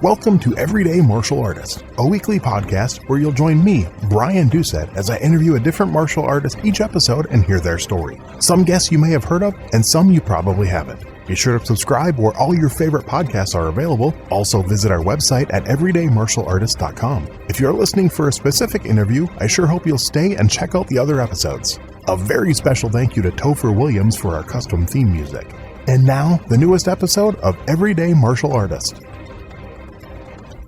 Welcome to Everyday Martial Artist, a weekly podcast where you'll join me, Brian Doucette, as I interview a different martial artist each episode and hear their story. Some guests you may have heard of, and some you probably haven't. Be sure to subscribe where all your favorite podcasts are available. Also visit our website at everydaymartialartist.com. If you're listening for a specific interview, I sure hope you'll stay and check out the other episodes. A very special thank you to Topher Williams for our custom theme music. And now, the newest episode of Everyday Martial Artist.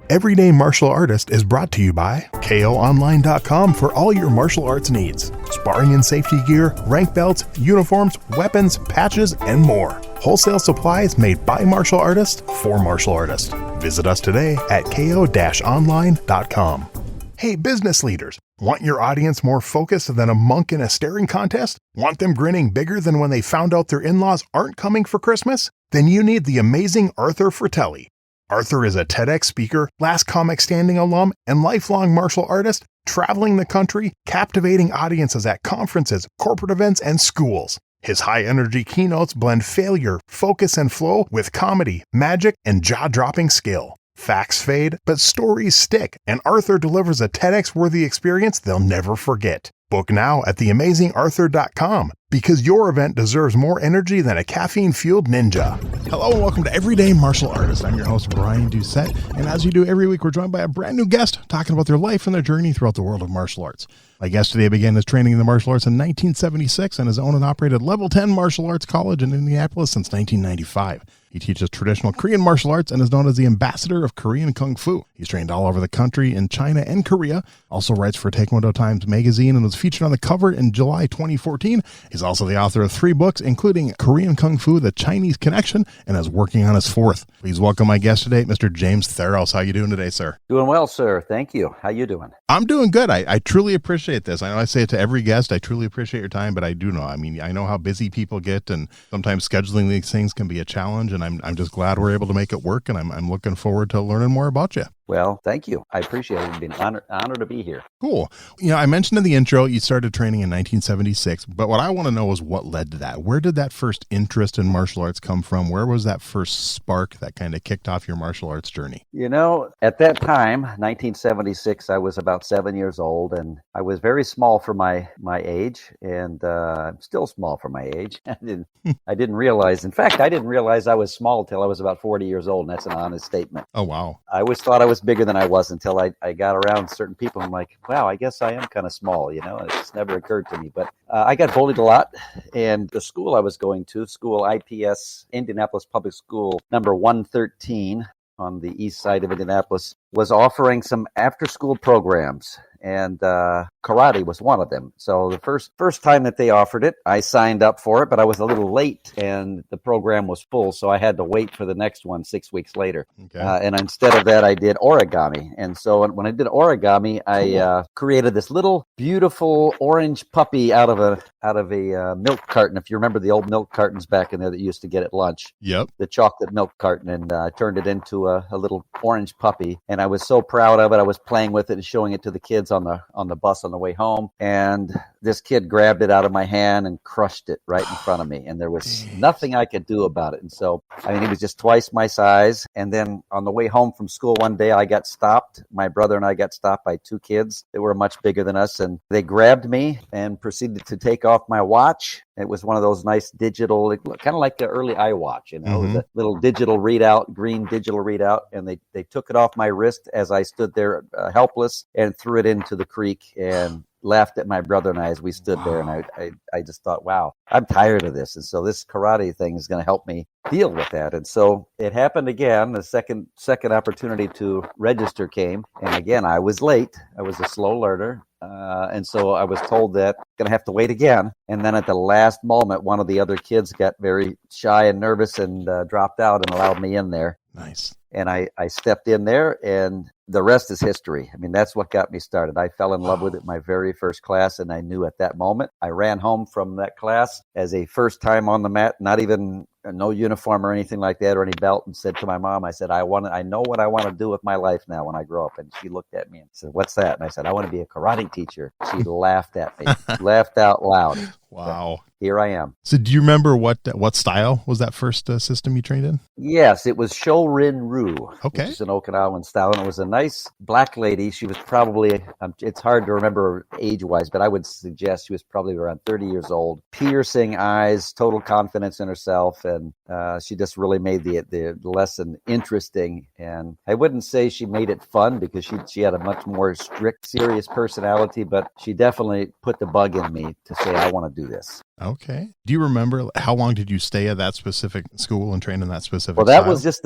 Everyday Martial Artist is brought to you by KOOnline.com for all your martial arts needs. Sparring and safety gear, rank belts, uniforms, weapons, patches, and more. Wholesale supplies made by martial artists for martial artists. Visit us today at ko-online.com. Hey, business leaders, want your audience more focused than a monk in a staring contest? Want them grinning bigger than when they found out their in-laws aren't coming for Christmas? Then you need the amazing Arthur Fratelli. Arthur is a TEDx speaker, Last Comic Standing alum, and lifelong martial artist, traveling the country, captivating audiences at conferences, corporate events, and schools. His high-energy keynotes blend failure, focus, and flow with comedy, magic, and jaw-dropping skill. Facts fade, but stories stick, and Arthur delivers a TEDx-worthy experience they'll never forget. Book now at theamazingarthur.com, because your event deserves more energy than a caffeine-fueled ninja. Hello and welcome to Everyday Martial Artist. I'm your host, Brian Doucette, and as you do every week, we're joined by a brand new guest talking about their life and their journey throughout the world of martial arts. My guest today began his training in the martial arts in 1976 and has owned and operated Level 10 Martial Arts College in Indianapolis since 1995. He teaches traditional Korean martial arts and is known as the ambassador of Korean Kung Fu. He's trained all over the country in China and Korea, also writes for Taekwondo Times magazine and was featured on the cover in July 2014. He's also the author of 3 books, including Korean Kung Fu, The Chinese Connection, and is working on his 4th. Please welcome my guest today, Mr. James Theros. How you doing today, sir? Doing well, sir. Thank you. How you doing? I'm doing good. I truly appreciate this. I know I say it to every guest. I truly appreciate your time, but I do know. I mean, I know how busy people get, and sometimes scheduling these things can be a challenge, and I'm just glad we're able to make it work, and I'm looking forward to learning more about you. Well, thank you. I appreciate it. It's been an honor to be here. Cool. You know, I mentioned in the intro, you started training in 1976, but what I want to know is what led to that. Where did that first interest in martial arts come from? Where was that first spark that kind of kicked off your martial arts journey? You know, at that time, 1976, I was about 7 years old, and I was very small for my age, and I'm still small for my age. I didn't realize, in fact, I didn't realize I was small until I was about 40 years old, and that's an honest statement. Oh, wow. I always thought I was bigger than I was until I got around certain people. I'm like, wow, I guess I am kind of small, you know. It's never occurred to me. But I got bullied a lot, and the school I was going to, school IPS, Indianapolis Public School, number 113 on the east side of Indianapolis, was offering some after-school programs, and karate was one of them. So the first time that they offered it, I signed up for it, but I was a little late, and the program was full, so I had to wait for the next one 6 weeks later. Okay. And instead of that, I did origami. And so when I did origami, I created this little beautiful orange puppy out of a milk carton. If you remember the old milk cartons back in there that you used to get at lunch. Yep. The chocolate milk carton, and turned it into a little orange puppy. And I was so proud of it. I was playing with it and showing it to the kids on the bus on the way home, and this kid grabbed it out of my hand and crushed it right in front of me, and there was nothing I could do about it. And so, I mean, he was just twice my size. And then on the way home from school one day, I got stopped. My brother and I got stopped by 2 kids that were much bigger than us, and they grabbed me and proceeded to take off my watch. It was one of those nice digital, kind of like the early iWatch, you know, mm-hmm. The little digital readout, green digital readout. And they took it off my wrist as I stood there helpless, and threw it into the creek, and laughed at my brother and I as we stood there. And I just thought, wow, I'm tired of this. And so this karate thing is going to help me deal with that. And so it happened again. The second opportunity to register came. And again, I was late. I was a slow learner. And so I was told that I'm going to have to wait again. And then at the last moment, one of the other kids got very shy and nervous and dropped out and allowed me in there. Nice. And I stepped in there, and the rest is history. I mean, that's what got me started. I fell in love with it my very first class, and I knew at that moment. I ran home from that class as a first time on the mat, not even no uniform or anything like that or any belt, and said to my mom, I said, I know what I want to do with my life now when I grow up. And she looked at me and said, what's that? And I said, I want to be a karate teacher. She laughed at me, laughed out loud. Wow. here I am. So do you remember what style was that first system you trained in? Yes, it was Shorin-ryu, Okay. which is an Okinawan style, and it was a nice black lady. She was probably, it's hard to remember age-wise, but I would suggest she was probably around 30 years old. Piercing eyes, total confidence in herself, and she just really made the lesson interesting. And I wouldn't say she made it fun because she had a much more strict, serious personality, but she definitely put the bug in me to say, I want to do this. Okay. Do you remember how long did you stay at that specific school and train in that specific Well, that style? was just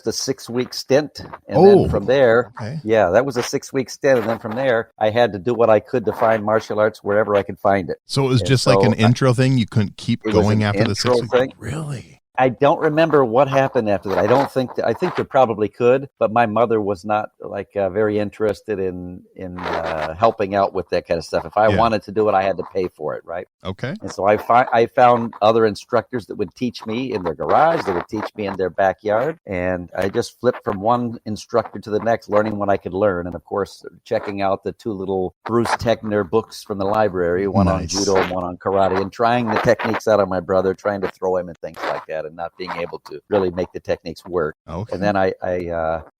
a 6-week stint. And then from there, that was a 6-week stint. And then from there, I had to do what I could to find martial arts wherever I could find it. So it was just like an intro thing? You couldn't keep going after the 6 weeks? Really? I don't remember what happened after that. I think you probably could, but my mother was not very interested in helping out with that kind of stuff. If I wanted to do it, I had to pay for it, right? Okay. And so I found other instructors that would teach me in their garage, that would teach me in their backyard, and I just flipped from one instructor to the next, learning what I could learn, and of course checking out the two little Bruce Techner books from the library, one on judo and one on karate, and trying the techniques out on my brother, trying to throw him and things like that, and not being able to really make the techniques work. Okay. And then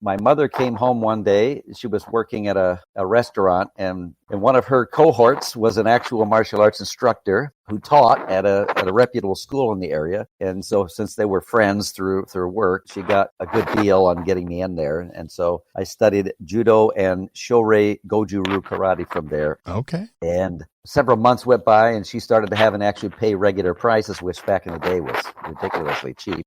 my mother came home one day. She was working at a restaurant, and one of her cohorts was an actual martial arts instructor who taught at a reputable school in the area. And so since they were friends through work, she got a good deal on getting me in there. And so I studied judo and Shorei Goju-Ryu karate from there. Okay. And several months went by, and she started to have and actually pay regular prices, which back in the day was ridiculously cheap.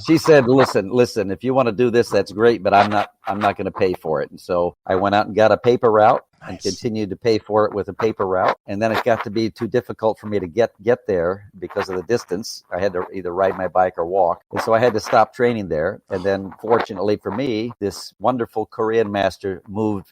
She said, listen, if you want to do this, that's great, but I'm not going to pay for it. And so I went out and got a paper route. And continued to pay for it with a paper route. And then it got to be too difficult for me to get there because of the distance. I had to either ride my bike or walk. And so I had to stop training there. And then fortunately for me, this wonderful Korean master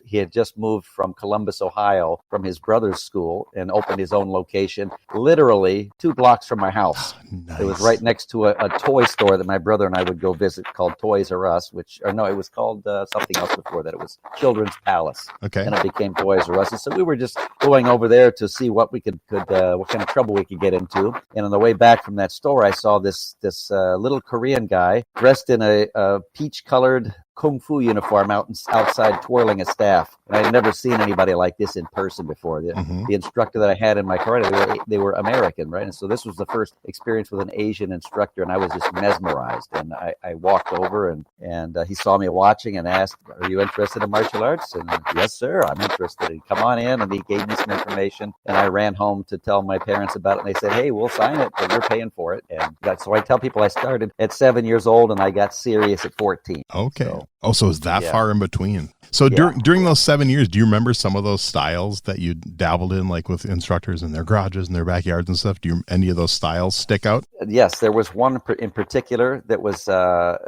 he had just moved from Columbus, Ohio, from his brother's school, and opened his own location literally 2 blocks from my house. Nice. It was right next to a toy store that my brother and I would go visit called Toys R Us, it was called something else before that. It was Children's Palace. Okay. And it became Toys R Us. And so we were just going over there to see what we could what kind of trouble we could get into. And on the way back from that store, I saw this little Korean guy dressed in a peach-colored Kung Fu uniform outside twirling a staff. And I had never seen anybody like this in person before. The instructor that I had in my karate, they were American, right? And so this was the first experience with an Asian instructor, and I was just mesmerized. And I walked over, and he saw me watching and asked, "Are you interested in martial arts?" And yes, sir, I'm interested. And come on in, and he gave me some information. And I ran home to tell my parents about it, and they said, "Hey, we'll sign it, but you're paying for it." And so I tell people I started at 7 years old, and I got serious at 14. Okay. So is that far in between? So during those 7 years, do you remember some of those styles that you dabbled in, like with instructors in their garages and their backyards and stuff? Do any of those styles stick out? Yes, there was one in particular that was,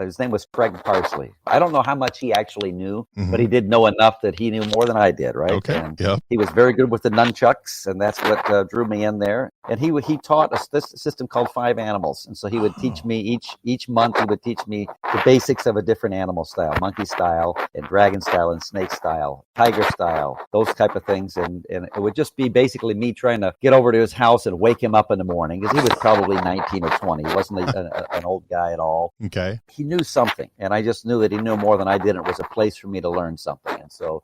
his name was Craig Parsley. I don't know how much he actually knew, but he did know enough that he knew more than I did, right? Okay, and he was very good with the nunchucks, and that's what drew me in there. And he taught us this system called 5 Animals. And so he would teach me each month, he would teach me the basics of a different animal style, monkey style and dragon style and snake style, tiger style, those type of things. And it would just be basically me trying to get over to his house and wake him up in the morning, because he was probably 19 or 20. He wasn't an old guy at all. Okay. He knew something, and I just knew that he knew more than I did. It was a place for me to learn something. And so,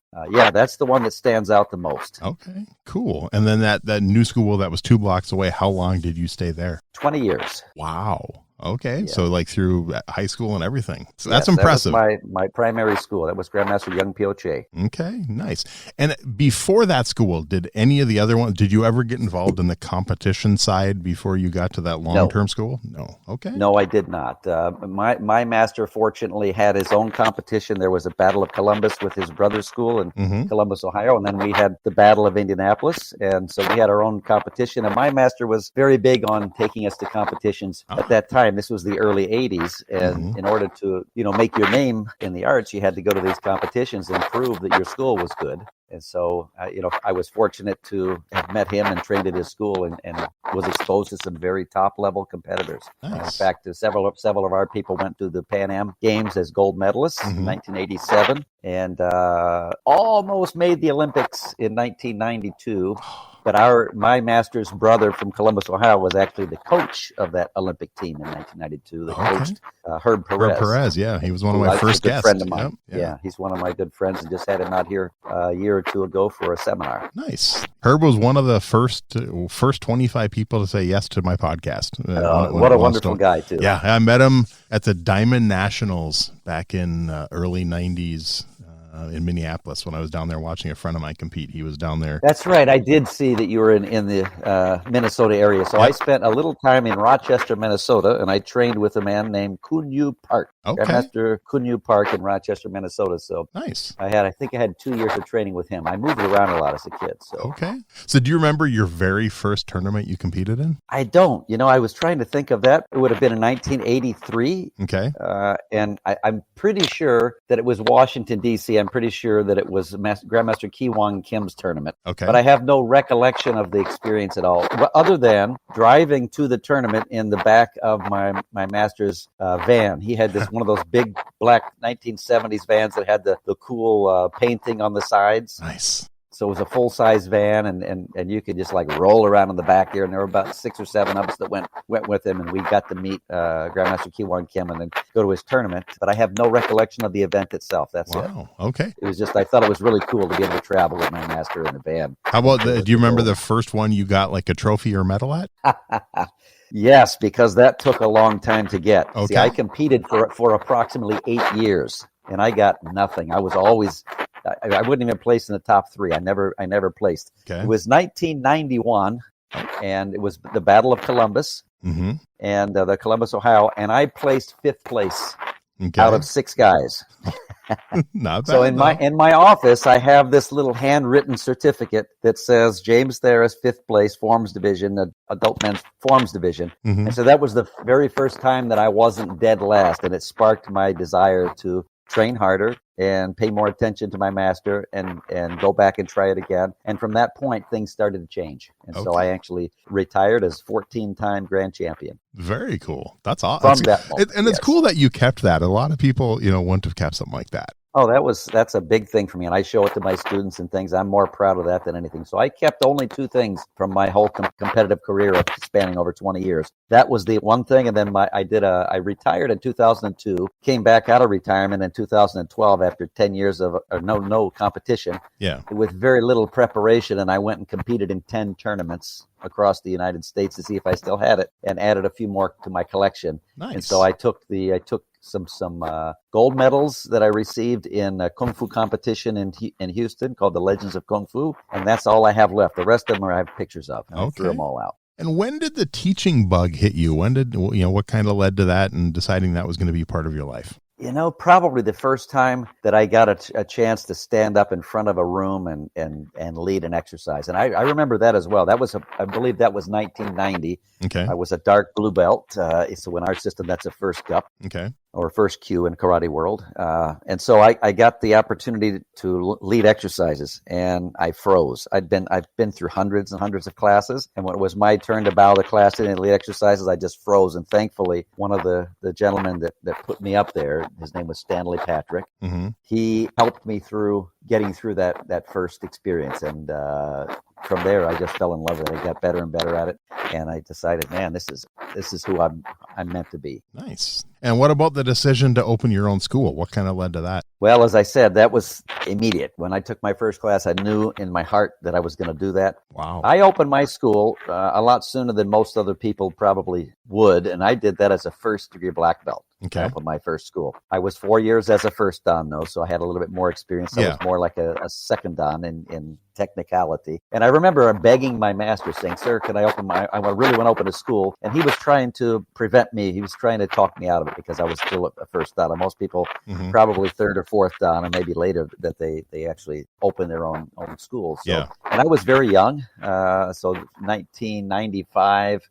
that's the one that stands out the most. Okay, cool. And then that new school that was 2 blocks away, how long did you stay there? 20 years. Wow. Okay, so like through high school and everything. So that's impressive. That was my primary school. That was Grandmaster Young Pioche. Okay, nice. And before that school, did any of the other ones, did you ever get involved in the competition side before you got to that long-term school? No. Okay. No, I did not. My master fortunately had his own competition. There was a Battle of Columbus with his brother's school in Columbus, Ohio, and then we had the Battle of Indianapolis. And so we had our own competition. And my master was very big on taking us to competitions at that time. This was the early 80s, and in order to make your name in the arts, you had to go to these competitions and prove that your school was good. And so, I was fortunate to have met him and trained at his school, and was exposed to some very top-level competitors. Nice. In fact, several of our people went to the Pan Am Games as gold medalists in 1987, and almost made the Olympics in 1992. But my master's brother from Columbus, Ohio, was actually the coach of that Olympic team in 1992. That coached Herb Perez. Herb Perez, yeah, he was one of my first guests. Friend of mine. Yep. Yeah, he's one of my good friends, and just had him out here a year or two ago for a seminar. Nice. Herb was one of the first 25 people to say yes to my podcast. What a wonderful guy, too. Yeah, I met him at the Diamond Nationals back in early 90s. In Minneapolis, when I was down there watching a friend of mine compete. He was down there. That's right. I did see that you were in the Minnesota area. So I spent a little time in Rochester, Minnesota, and I trained with a man named Kunyu Park. Grandmaster Kunyu Park in Rochester, Minnesota. So nice. I think I had 2 years of training with him. I moved around a lot as a kid. So So do you remember your very first tournament you competed in? I don't. I was trying to think of that. It would have been in 1983. Okay. And I'm pretty sure that it was Washington, D.C. I'm pretty sure that it was Grandmaster Ki-Wong Kim's tournament. Okay. But I have no recollection of the experience at all, other than driving to the tournament in the back of my master's van. He had one of those big black 1970s vans that had the cool painting on the sides. Nice. So it was a full-size van, and you could just like roll around in the back there. And there were about 6 or 7 of us that went with him, and we got to meet Grandmaster Ki-Wong Kim and then go to his tournament. But I have no recollection of the event itself. That's it. Wow. Okay. It was just, I thought it was really cool to be able to travel with my master in the van. How about do you remember the first one you got like a trophy or medal at? Yes, because that took a long time to get. Okay. See, I competed for approximately 8 years, and I got nothing. I was always, I wouldn't even place in the top 3. I never placed. Okay. It was 1991, and it was the Battle of Columbus, and the Columbus, Ohio, and I placed 5th place out of 6 guys. Not bad. So in my office, I have this little handwritten certificate that says James Theros, 5th place, Forms Division, Adult Men's Forms Division. And so that was the very first time that I wasn't dead last, and it sparked my desire to train harder and pay more attention to my master and go back and try it again. And from that point, things started to change. And so I actually retired as 14-time grand champion. Very cool. That's awesome. From that moment, and it's cool that you kept that. A lot of people, wouldn't have kept something like that. Oh, that's a big thing for me, and I show it to my students and things. I'm more proud of that than anything. So I kept only 2 things from my whole competitive career of spanning over 20 years. That was the one thing, and then I retired in 2002, came back out of retirement in 2012 after 10 years of no competition. Yeah. With very little preparation, and I went and competed in 10 tournaments across the United States to see if I still had it, and added a few more to my collection. Nice. And so I took some gold medals that I received in a Kung Fu competition in Houston called the Legends of Kung Fu, and that's all I have left. The rest of them I have pictures of. I threw them all out. And when did the teaching bug hit you? When did what kind of led to that and deciding that was going to be part of your life? Probably the first time that I got a chance to stand up in front of a room and lead an exercise. And I remember that as well. I believe that was 1990. Okay. I was a dark blue belt. So in our system, that's a first cup. Okay. Or first Q in karate world. And so I got the opportunity to lead exercises, and I froze. I've been through hundreds and hundreds of classes, and when it was my turn to bow the class in and lead exercises, I just froze. And thankfully, one of the gentlemen that put me up there, his name was Stanley Patrick, he helped me through getting through that first experience. And from there, I just fell in love with it. I got better and better at it, and I decided, man, this is who I'm meant to be. Nice. And what about the decision to open your own school? What kind of led to that? Well, as I said, that was immediate. When I took my first class, I knew in my heart that I was going to do that. Wow. I opened my school a lot sooner than most other people probably would, and I did that as a first-degree black belt. Okay. I opened my first school. I was 4 years as a first dan, though, so I had a little bit more experience. I was more like a second dan in technicality. And I remember begging my master, saying, "Sir, can I really want to open a school?" And he was trying to prevent me. He was trying to talk me out of it because I was still a first dan. Most people probably third or fourth dan, and maybe later that they actually open their own schools. So, and I was very young, so 1995.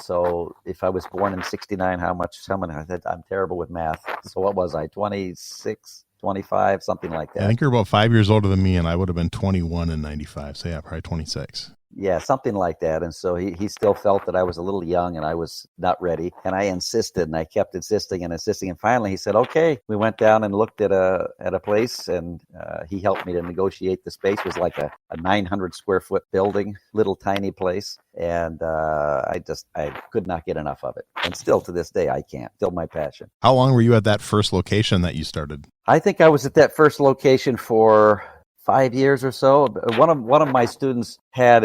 So if I was born in 69, how many? I'm terrible with math. So what was I? 26, 25, something like that. I think you're about 5 years older than me, and I would have been 21 in 95. So yeah, probably 26. Yeah, something like that. And so he still felt that I was a little young and I was not ready. And I insisted, and I kept insisting and insisting. And finally he said, okay. We went down and looked at a place, and he helped me to negotiate the space. It was like a 900 square foot building, little tiny place. And I could not get enough of it. And still to this day, I can't. Still my passion. How long were you at that first location that you started? I think I was at that first location for 5 years or so. One of my students had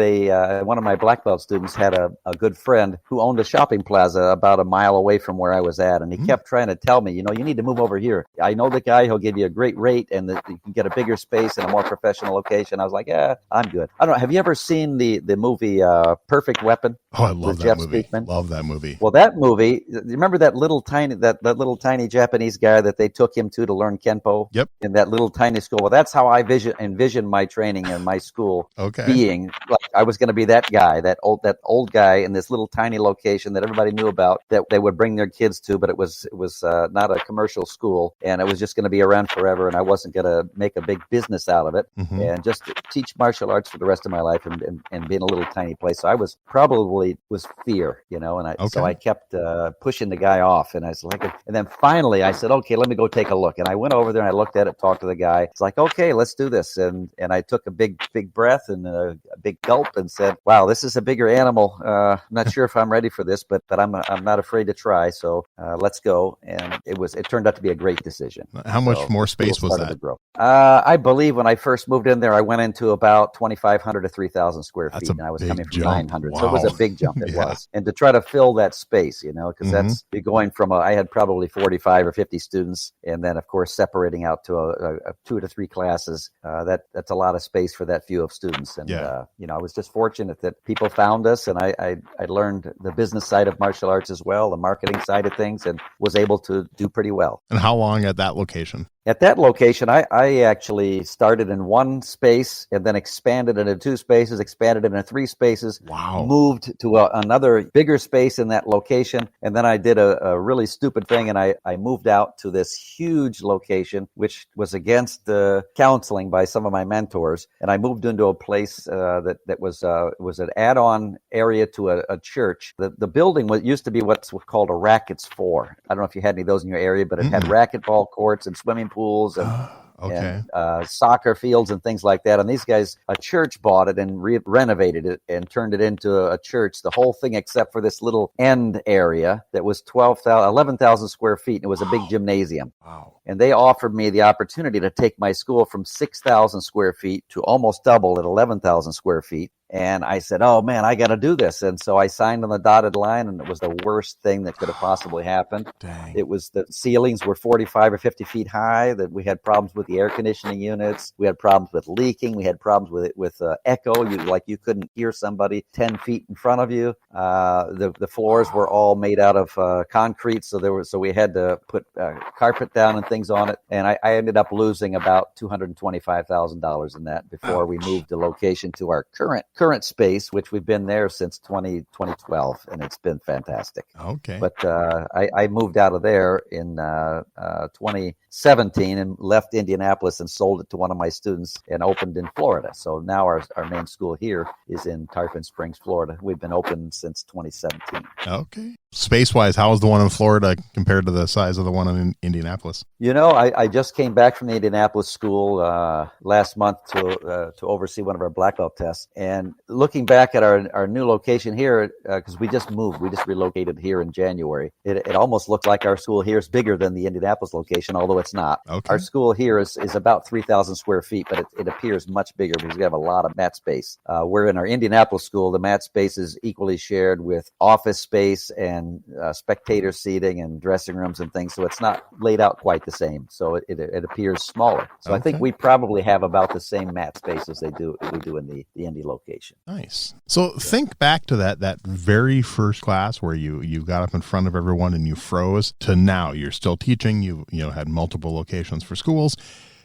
one of my black belt students had a good friend who owned a shopping plaza about a mile away from where I was at. And he kept trying to tell me, you need to move over here. I know the guy, he'll give you a great rate and you can get a bigger space and a more professional location. I was like, yeah, I'm good. I don't know. Have you ever seen the movie Perfect Weapon? Oh, I love that Jeff movie. Speakman? Love that movie. Well, that movie, remember that little tiny Japanese guy that they took him to learn Kenpo? Yep. In that little tiny school. Well, that's how I envisioned my training in my school being. Like I was going to be that guy, that old guy in this little tiny location that everybody knew about, that they would bring their kids to, but it was not a commercial school, and it was just going to be around forever, and I wasn't going to make a big business out of it, and just teach martial arts for the rest of my life, and be in a little tiny place. So I was fear, and so I kept pushing the guy off, and I was like, and then finally I said, okay, let me go take a look, and I went over there and I looked at it, talked to the guy. It's like, okay, let's do this, and I took a big breath and a big gulp and said, wow, this is a bigger animal. I'm not sure if I'm ready for this, but I'm not afraid to try. So let's go. And it turned out to be a great decision. How much more space was that? I believe when I first moved in there, I went into about 2,500 to 3,000 square feet, and I was coming from 900. Wow. So it was a big jump. It was. And to try to fill that space, because that's going from I had probably 45 or 50 students, and then of course separating out to a 2 to 3 classes. That's a lot of space for that few of students. And I was just fortunate that people found us, and I learned the business side of martial arts as well, the marketing side of things, and was able to do pretty well. And how long at that location? At that location, I actually started in one space and then expanded into 2 spaces, expanded into 3 spaces. Wow. Moved to another bigger space in that location. And then I did a really stupid thing, and I moved out to this huge location, which was against counseling by some of my mentors. And I moved into a place that was an add-on area to a church. The building used to be what's called a rackets 4. I don't know if you had any of those in your area, but it had racquetball courts and swimming pools and and soccer fields and things like that. And these guys, a church bought it and renovated it and turned it into a church, the whole thing except for this little end area that was 11,000 square feet. And it was a big gymnasium. Wow. And they offered me the opportunity to take my school from 6,000 square feet to almost double at 11,000 square feet. And I said, oh, man, I got to do this. And so I signed on the dotted line, and it was the worst thing that could have possibly happened. Dang. It was the ceilings were 45 or 50 feet high, that we had problems with the air conditioning units. We had problems with leaking. We had problems with echo. You couldn't hear somebody 10 feet in front of you. The floors were all made out of concrete. So we had to put carpet down and things on it. And I ended up losing about $225,000 in that before we moved the location to our current space, which we've been there since 2012, and it's been fantastic. Okay. But I moved out of there in 2017 and left Indianapolis and sold it to one of my students and opened in Florida. So now our main school here is in Tarpon Springs, Florida. We've been open since 2017. Okay. Space-wise, how is the one in Florida compared to the size of the one in Indianapolis? I just came back from the Indianapolis school last month to oversee one of our black belt tests. And looking back at our new location here, because we just relocated here in January, it almost looked like our school here is bigger than the Indianapolis location, although it's not. Okay. Our school here is about 3,000 square feet, but it appears much bigger because we have a lot of mat space. Where in our Indianapolis school, the mat space is equally shared with office space and spectator seating and dressing rooms and things, so it's not laid out quite the same. So it appears smaller. So I think we probably have about the same mat space as we do in the Indy location. Nice. So think back to that very first class where you got up in front of everyone and you froze, to now you're still teaching. You had multiple locations for schools.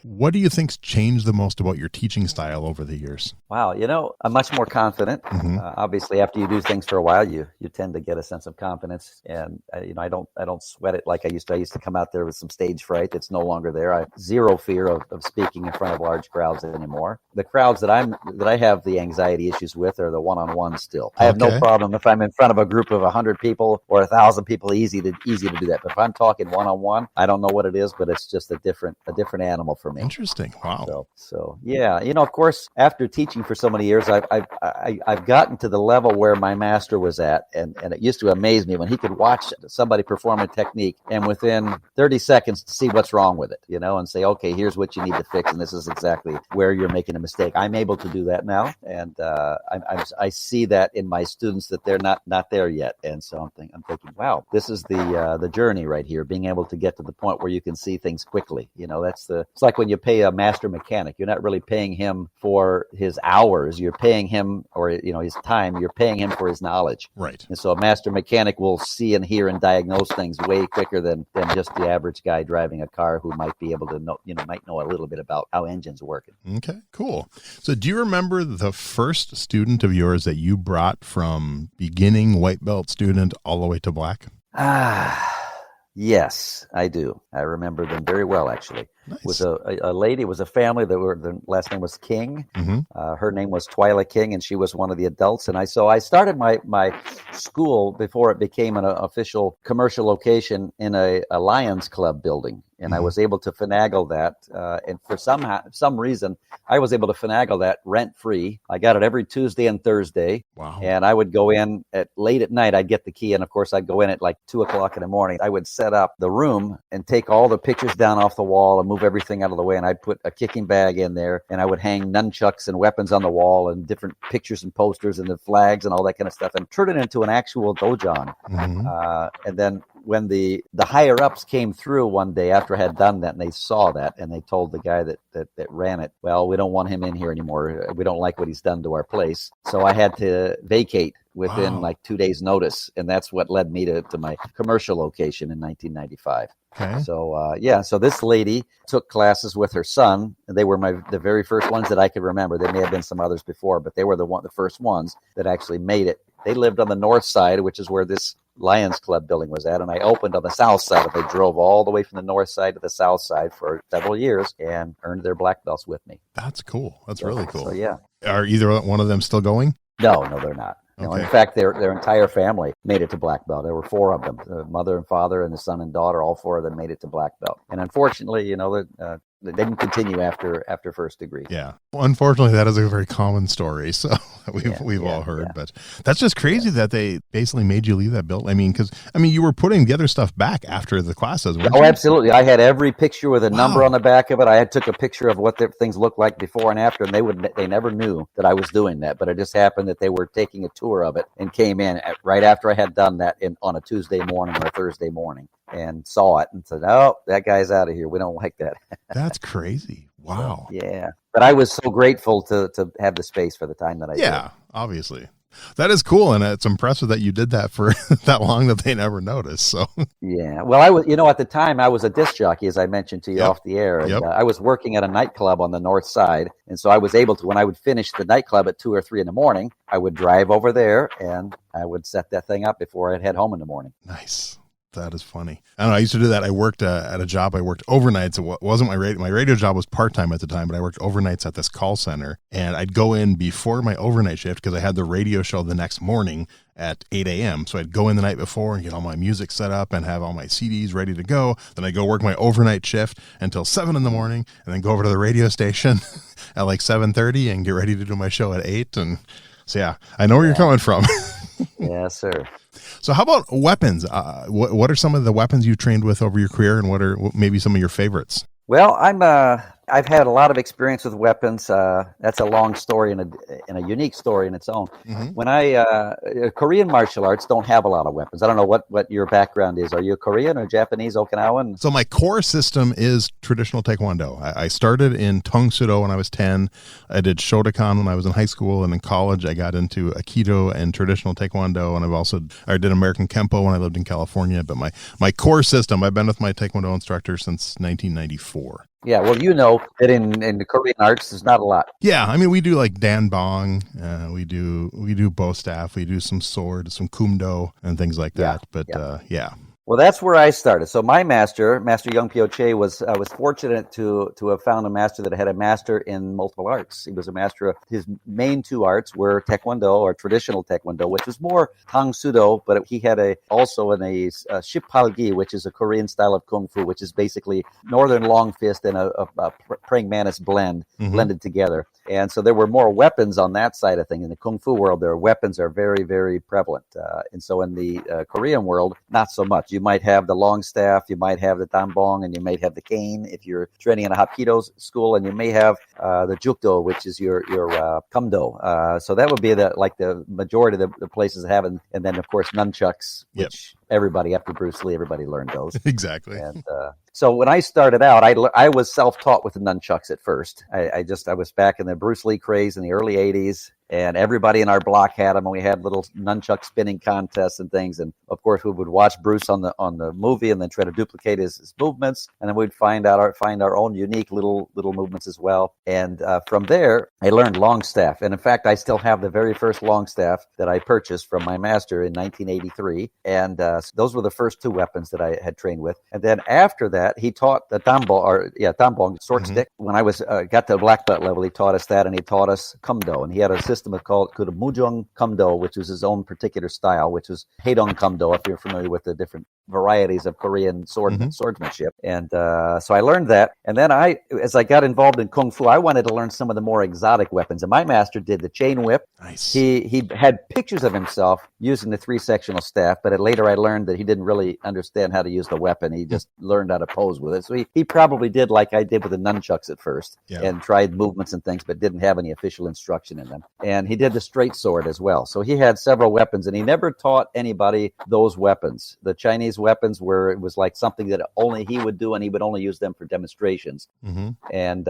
What do you think's changed the most about your teaching style over the years? Wow, I'm much more confident. Obviously, after you do things for a while, you tend to get a sense of confidence, and I don't sweat it like I used to. I used to come out there with some stage fright. It's no longer there. I have zero fear of speaking in front of large crowds anymore. The crowds that I have the anxiety issues with are the one-on-one still. I have no problem if I'm in front of a group of 100 people or 1,000 people. Easy to do that. But if I'm talking one-on-one, I don't know what it is, but it's just a different animal for me. Interesting. Wow. So yeah, of course, after teaching for so many years, I've gotten to the level where my master was at, and it used to amaze me when he could watch somebody perform a technique and within 30 seconds see what's wrong with it, and say, okay, here's what you need to fix, and this is exactly where you're making a mistake. I'm able to do that now, and I see that in my students that they're not there yet, and so I'm thinking, wow, this is the journey right here, being able to get to the point where you can see things quickly. It's like when you pay a master mechanic, you're not really paying him for his hours, you're paying him, or his time, you're paying him for his knowledge. Right. And so a master mechanic will see and hear and diagnose things way quicker than just the average guy driving a car who might be able to know, might know a little bit about how engines work. Okay, cool. So do you remember the first student of yours that you brought from beginning white belt student all the way to black? Yes, I do. I remember them very well, actually. Nice. It was a lady, it was a family the last name was King. Her name was Twyla King, and she was one of the adults. And I started my school before it became an official commercial location in a Lions Club building. And I was able to finagle that. And for some reason, I was able to finagle that rent-free. I got it every Tuesday and Thursday. Wow. And I would go in late at night. I'd get the key. And, of course, I'd go in at like 2 o'clock in the morning. I would set up the room and take all the pictures down off the wall and move everything out of the way. And I'd put a kicking bag in there. And I would hang nunchucks and weapons on the wall and different pictures and posters and the flags and all that kind of stuff and turn it into an actual dojon. And then when the higher ups came through one day after I had done that, and they saw that, and they told the guy that ran it, well, we don't want him in here anymore. We don't like what he's done to our place. So I had to vacate within like 2 days' notice, and that's what led me to my commercial location in 1995. Okay. So so this lady took classes with her son, and they were the very first ones that I could remember. There may have been some others before, but they were the first ones that actually made it. They lived on the north side, which is where this Lions Club building was at, and I opened on the south side. They drove all the way from the north side to the south side for several years and earned their black belts with me. That's cool. That's really cool. So yeah. Are either one of them still going? No, they're not. Okay. In fact, their entire family made it to black belt. There were 4 of them: the mother and father and the son and daughter. All 4 of them made it to black belt. And unfortunately, they didn't continue after first degree. Yeah. Well, unfortunately, that is a very common story. So we've all heard, but that's just crazy that they basically made you leave that building. I mean, you were putting the other stuff back after the classes. Weren't you? Absolutely. I had every picture with a number on the back of it. I took a picture of what things looked like before and after, and they never knew that I was doing that. But it just happened that they were taking a tour of it and came in right after I had done that on a Tuesday morning or a Thursday morning and saw it and said, "Oh, that guy's out of here. We don't like that." That's crazy. Wow. So, yeah. But I was so grateful to have the space for the time that I did. Yeah, obviously. That is cool, and it's impressive that you did that for that long that they never noticed. So yeah, well, I was, at the time I was a disc jockey, as I mentioned to you off the air, and I was working at a nightclub on the north side, and so I was able to, when I would finish the nightclub at 2 or 3 in the morning, I would drive over there and I would set that thing up before I'd head home in the morning. Nice. That is funny. I don't know. I used to do that. I worked at a job. I worked overnights. It wasn't my radio. My radio job was part-time at the time, but I worked overnights at this call center, and I'd go in before my overnight shift because I had the radio show the next morning at 8 a.m. So I'd go in the night before and get all my music set up and have all my CDs ready to go. Then I'd go work my overnight shift until 7 in the morning and then go over to the radio station at like 7:30 and get ready to do my show at 8. And so, yeah, I know where you're coming from. Yes, sir. So how about weapons? What are some of the weapons you trained with over your career, and what are maybe some of your favorites? Well, I've had a lot of experience with weapons. That's a long story and a unique story in its own. When Korean martial arts don't have a lot of weapons. I don't know what your background is. Are you Korean or Japanese, Okinawan? So my core system is traditional Taekwondo. I started in Tong Sudo when I was 10. I did Shotokan when I was in high school, and in college I got into Aikido and traditional Taekwondo, and I did American Kempo when I lived in California. But my core system, I've been with my Taekwondo instructor since 1994. Yeah, well, you know that in the Korean arts, there's not a lot. Yeah, I mean, we do like dan bong, we do bow staff, we do some sword, some kumdo, and things like Yeah, that. But yeah. yeah, Well, that's where I started. So my master, Young Pyo Che, was I was fortunate to have found a master that had a master in multiple arts. He was a master of his main two arts were Taekwondo or traditional Taekwondo, which was more Tang Sudo, but he had also a Ship-Palgi, which is a Korean style of Kung Fu, which is basically Northern Long Fist and a praying mantis blended together. And so there were more weapons on that side of things. In the Kung Fu world, their weapons are very, very prevalent. And so in the Korean world, not so much. You might have the long staff, you might have the dambong, and you might have the cane if you're training in a Hapkido school, and you may have the Jukdo, which is your Kumdo. So that would be the majority of the places that have it. And then, of course, nunchucks, which everybody, after Bruce Lee, everybody learned those. Exactly. And so when I started out, I was self-taught with the nunchucks at first. I was back in the Bruce Lee craze in the early 80s. And everybody in our block had them, and we had little nunchuck spinning contests and things. And of course, we would watch Bruce on the movie, and then try to duplicate his movements. And then we'd find our own unique little movements as well. And from there, I learned long staff. And in fact, I still have the very first long staff that I purchased from my master in 1983. And those were the first two weapons that I had trained with. And then after that, he taught the tambong sword stick. When I was got to black belt level, he taught us that, and he taught us kumdo. And he had a system called Mujong Kumdo, which was his own particular style, which was Haedong Kumdo, if you're familiar with the different varieties of Korean swordsmanship. And so I learned that. And then as I got involved in Kung Fu, I wanted to learn some of the more exotic weapons. And my master did the chain whip. Nice. He had pictures of himself using the 3-sectional staff, but later I learned that he didn't really understand how to use the weapon. He just learned how to pose with it. So he probably did like I did with the nunchucks at first, and tried movements and things, but didn't have any official instruction in them. And he did the straight sword as well. So he had several weapons, and he never taught anybody those weapons. The Chinese weapons it was like something that only he would do, and he would only use them for demonstrations. And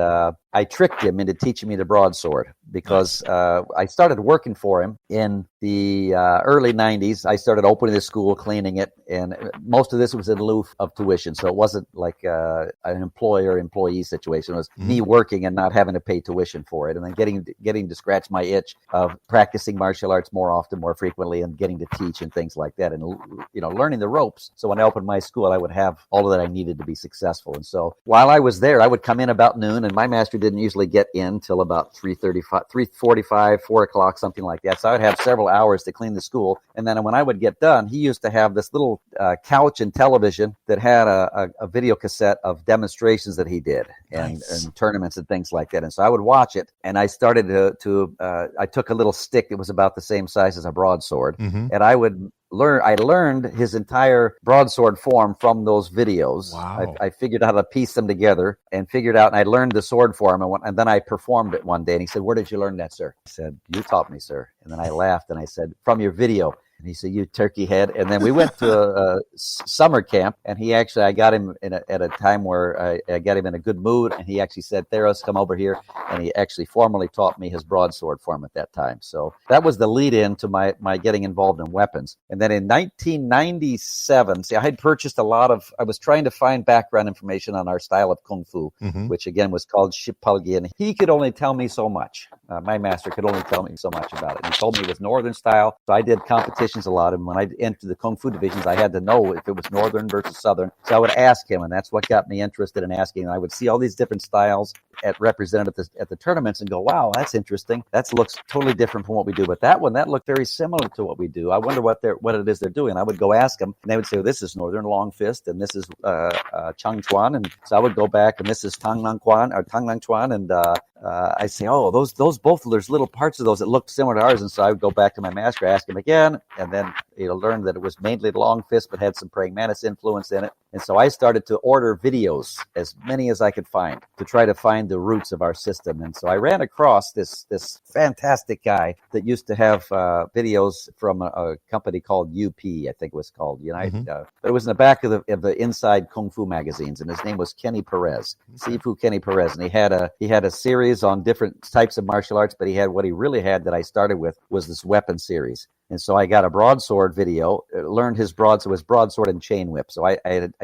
I tricked him into teaching me the broadsword because I started working for him in the early 90s. I started opening the school, cleaning it, and most of this was in lieu of tuition. So it wasn't like an employer-employee situation. It was me working and not having to pay tuition for it, and then getting to scratch my itch of practicing martial arts more often, more frequently, and getting to teach and things like that, and learning the ropes. So when I opened my school, I would have all that I needed to be successful. And so while I was there, I would come in about noon, and my master didn't usually get in till about 3:45, 4 o'clock, something like that. So I would have several hours to clean the school. And then when I would get done, he used to have this little couch and television that had a video cassette of demonstrations that he did and tournaments and things like that. And so I would watch it, and I started I took a little stick that was about the same size as a broadsword, and I learned his entire broadsword form from those videos. Wow. I figured out how to piece them together and I learned the sword form, and then I performed it one day, and he said, "Where did you learn that, sir?" I said, "You taught me, sir." And then I laughed, and I said, "From your video." And he said, "You turkey head." And then we went to a summer camp, and I got him at a time where I got him in a good mood, and he actually said, "Theros, come over here." And he actually formally taught me his broadsword form at that time. So that was the lead in to my getting involved in weapons. And then in 1997, I had purchased I was trying to find background information on our style of Kung Fu, which again was called Ship-Palgi. And he could only tell me so much. My master could only tell me so much about it. He told me it was Northern style. So I did competitions a lot. And when I entered the Kung Fu divisions, I had to know if it was Northern versus Southern. So I would ask him, and that's what got me interested in asking. And I would see all these different styles represented at the tournaments and go, "Wow, that's interesting. That looks totally different from what we do. But that looked very similar to what we do. I wonder what it is they're doing." And I would go ask them, and they would say, "Well, this is Northern Long Fist, and this is Chang Chuan." And so I would go back, and this is Tang Nang Chuan, and I say, "Oh, those both, there's little parts of those that looked similar to ours." And so I would go back to my master, ask him again, and then learn that it was mainly long fist, but had some praying mantis influence in it. And so I started to order videos, as many as I could find, to try to find the roots of our system. And so I ran across this fantastic guy that used to have videos from a company called UP, I think it was called United. But it was in the back of the Inside Kung Fu magazines, and his name was Kenny Perez, Sifu Kenny Perez, and he had a series on different types of martial arts. But what he really had that I started with was this weapon series. And so I got a broadsword video, learned his broadsword and chain whip. So I had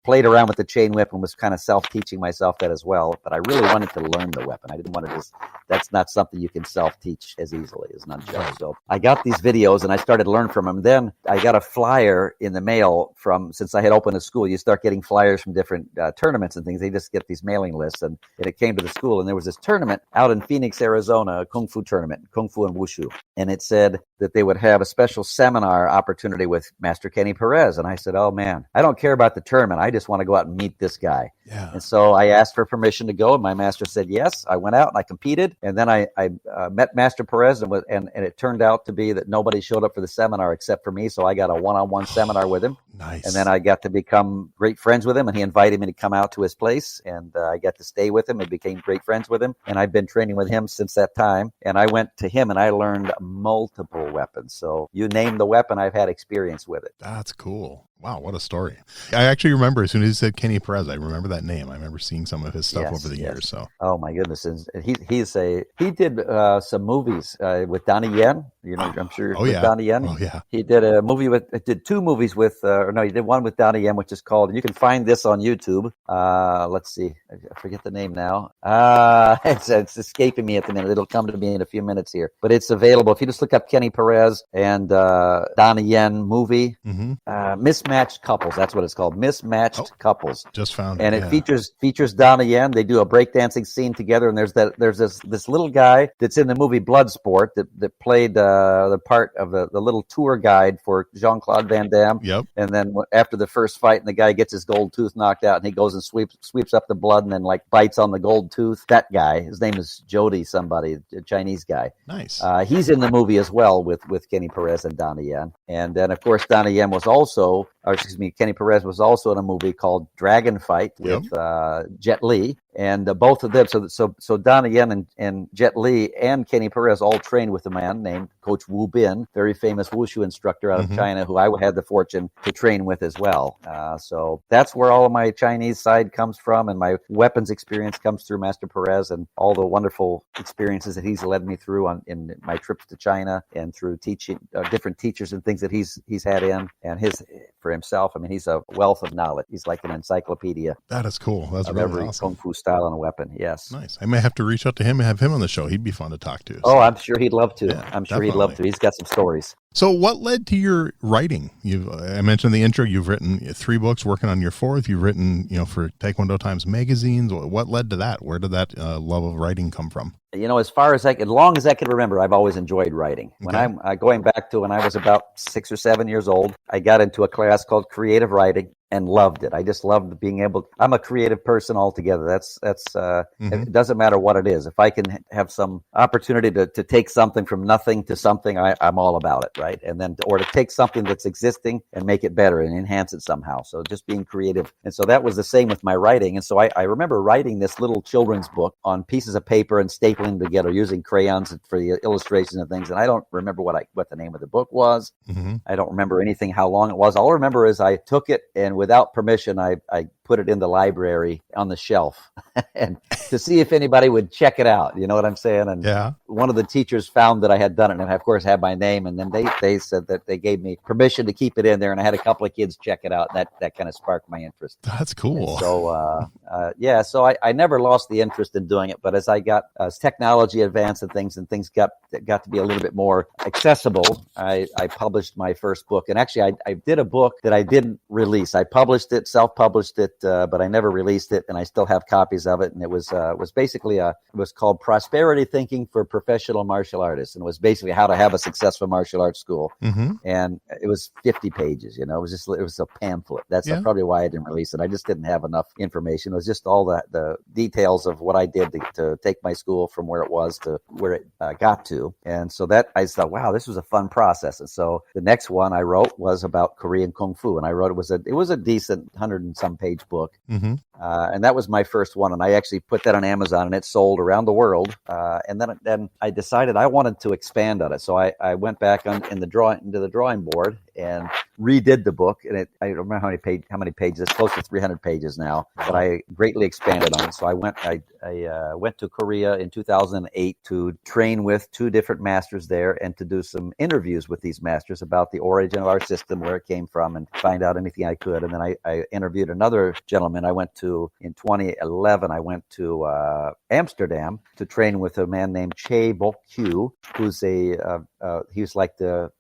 played around with the chain whip and was kind of self-teaching myself that as well. But I really wanted to learn the weapon. I didn't want to just, that's not something you can self-teach as easily as nunchucks. So I got these videos and I started to learn from them. Then I got a flyer in the mail since I had opened a school. You start getting flyers from different tournaments and things. They just get these mailing lists, and it came to the school, and there was this tournament out in Phoenix, Arizona, a Kung Fu tournament, Kung Fu and Wushu. And it said that they would have a special seminar opportunity with Master Kenny Perez. And I said, oh man, I don't care about the tournament. I just want to go out and meet this guy. Yeah. And so I asked for permission to go, and my master said yes. I went out and I competed, and then I met Master Perez, and it turned out to be that nobody showed up for the seminar except for me. So I got a one-on-one seminar with him. Nice. And then I got to become great friends with him, and he invited me to come out to his place, and I got to stay with him and became great friends with him. And I've been training with him since that time. And I went to him and I learned multiple weapons. So you name the weapon, I've had experience with it. That's cool. Wow, what a story. I actually remember as soon as you said Kenny Perez, I remember that name. I remember seeing some of his stuff over the years. So, oh my goodness. And he did some movies with Donnie Yen. You know, I'm sure Donnie Yen. Oh yeah. He did did two movies with he did one with Donnie Yen, which is called, and you can find this on YouTube. Let's see. I forget the name now. It's escaping me at the minute. It'll come to me in a few minutes here. But it's available. If you just look up Kenny Perez and Donnie Yen movie, Mismatched Couples. That's what it's called. Mismatched Couples. Just found it. And it features Donnie Yen. They do a breakdancing scene together, and there's this little guy that's in the movie Bloodsport that played the part of the little tour guide for Jean-Claude Van Damme. Yep. And then after the first fight, and the guy gets his gold tooth knocked out, and he goes and sweeps up the blood and then like bites on the gold tooth. That guy, his name is Jody somebody, a Chinese guy. Nice. He's in the movie as well with Kenny Perez and Donnie Yen. And then of course Donnie Yen was also, Kenny Perez was also in a movie called Dragon Fight with Jet Li. And both of them, so Donnie Yen and Jet Li and Kenny Perez all trained with a man named Coach Wu Bin, very famous wushu instructor out of China, who I had the fortune to train with as well. So that's where all of my Chinese side comes from, and my weapons experience comes through Master Perez, and all the wonderful experiences that he's led me through in my trips to China, and through teaching different teachers and things that he's had in, and for himself. I mean, he's a wealth of knowledge. He's like an encyclopedia. That is cool. That's really every awesome. Kung Fu style and a weapon. Yes. Nice. I may have to reach out to him and have him on the show. He'd be fun to talk to. So. Oh, I'm sure he'd love to. Yeah, I'm sure he'd love to. He's got some stories. So what led to your writing? I mentioned in the intro, you've written 3 books, working on your 4th. You've written, for Taekwondo Times magazines. What led to that? Where did that love of writing come from? As long as I can remember, I've always enjoyed writing. When I'm going back to when I was about 6 or 7 years old, I got into a class called creative writing and loved it. I just loved being I'm a creative person altogether. That's It doesn't matter what it is. If I can have some opportunity to take something from nothing to something, I'm all about it, right? And then, or to take something that's existing and make it better and enhance it somehow. So just being creative. And so that was the same with my writing. And so I remember writing this little children's book on pieces of paper and stapling together using crayons for the illustrations and things. And I don't remember what the name of the book was. I don't remember anything, how long it was. All I remember is I took it, and without permission, I put it in the library on the shelf and to see if anybody would check it out. You know what I'm saying? And one of the teachers found that I had done it, and I, of course, had my name. And then they said that they gave me permission to keep it in there, and I had a couple of kids check it out. And that kind of sparked my interest. That's cool. And so, so I never lost the interest in doing it. But as technology advanced and things got to be a little bit more accessible, I published my first book. And actually, I did a book that I didn't release. I published it, self-published it, but I never released it, and I still have copies of it. And it was basically it was called Prosperity Thinking for Professional Martial Artists, and it was basically how to have a successful martial arts school. And it was 50 pages. It was a pamphlet. That's probably why I didn't release it. I just didn't have enough information. It was just all the details of what I did to take my school from where it was to where it got to. And so that I thought, wow, this was a fun process. And so the next one I wrote was about Korean Kung Fu, and I wrote it was a decent 100 and some page book. And that was my first one. And I actually put that on Amazon, and it sold around the world. And then I decided I wanted to expand on it. So I went back into the drawing board and redid the book, and I don't remember how many pages. It's close to 300 pages now, but I greatly expanded on it. So I went to Korea in 2008 to train with 2 different masters there and to do some interviews with these masters about the origin of our system, where it came from, and find out anything I could. And then I interviewed another gentleman. In 2011, I went to Amsterdam to train with a man named Chae Bok-kyu, who's he was like the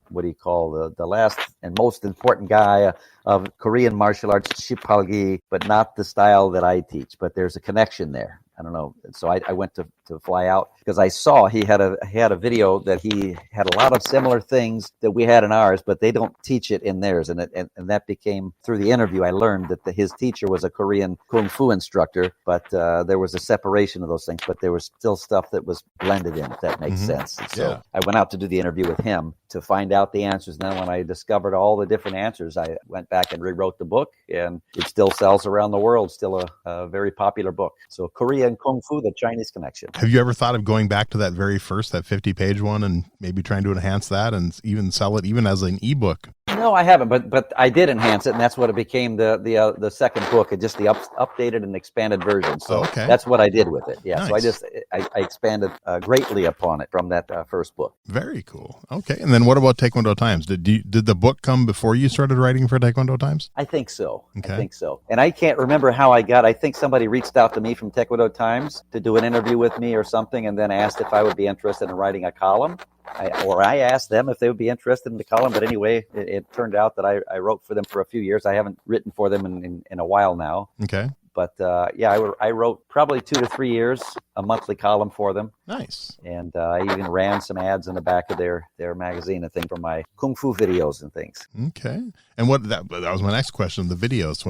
last and most important guy of Korean martial arts, Shipalgi, but not the style that I teach. But there's a connection there. I don't know. So I went to fly out because I saw he had a video that he had a lot of similar things that we had in ours, but they don't teach it in theirs. And that became, through the interview, I learned that his teacher was a Korean Kung Fu instructor, but there was a separation of those things, but there was still stuff that was blended in, if that makes sense. And so I went out to do the interview with him to find out the answers. And then when I discovered all the different answers, I went back and rewrote the book, and it still sells around the world, still a very popular book. So Korean Kung Fu, the Chinese connection. Have you ever thought of going back to that very first, that 50-page one, and maybe trying to enhance that and even sell it even as an ebook? No, I haven't, but I did enhance it, and that's what it became the second book, and just the updated and expanded version. So that's what I did with it. Yeah, nice. So I expanded greatly upon it from that first book. Very cool. Okay, and then what about Taekwondo Times? Did the book come before you started writing for Taekwondo Times? I think so. Okay. I think so. And I can't remember how I think somebody reached out to me from Taekwondo Times to do an interview with me or something, and then asked if I would be interested in writing a column. I asked them if they would be interested in the column, but anyway, it turned out that I wrote for them for a few years. I haven't written for them in a while now. Okay. But I wrote probably 2 to 3 years, a monthly column for them. Nice. And I even ran some ads in the back of their magazine and thing for my Kung Fu videos and things. Okay. And that was my next question, the videos.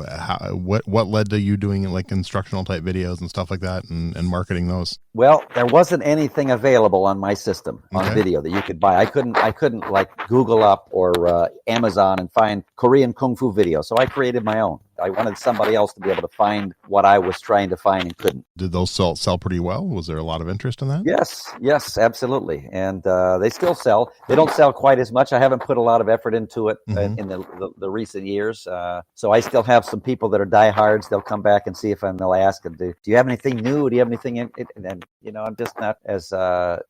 What led to you doing like instructional type videos and stuff like that and marketing those? Well, there wasn't anything available on my system on video that you could buy. I couldn't like Google up or Amazon and find Korean Kung Fu videos. So I created my own. I wanted somebody else to be able to find what I was trying to find and couldn't. Did those sell pretty well? Was there a lot of interest in that? Yes, absolutely. And they still sell. They don't sell quite as much. I haven't put a lot of effort into it in the recent years. So I still have some people that are diehards. They'll come back and see if they'll ask, do you have anything new? Do you have anything in it? And I'm just not as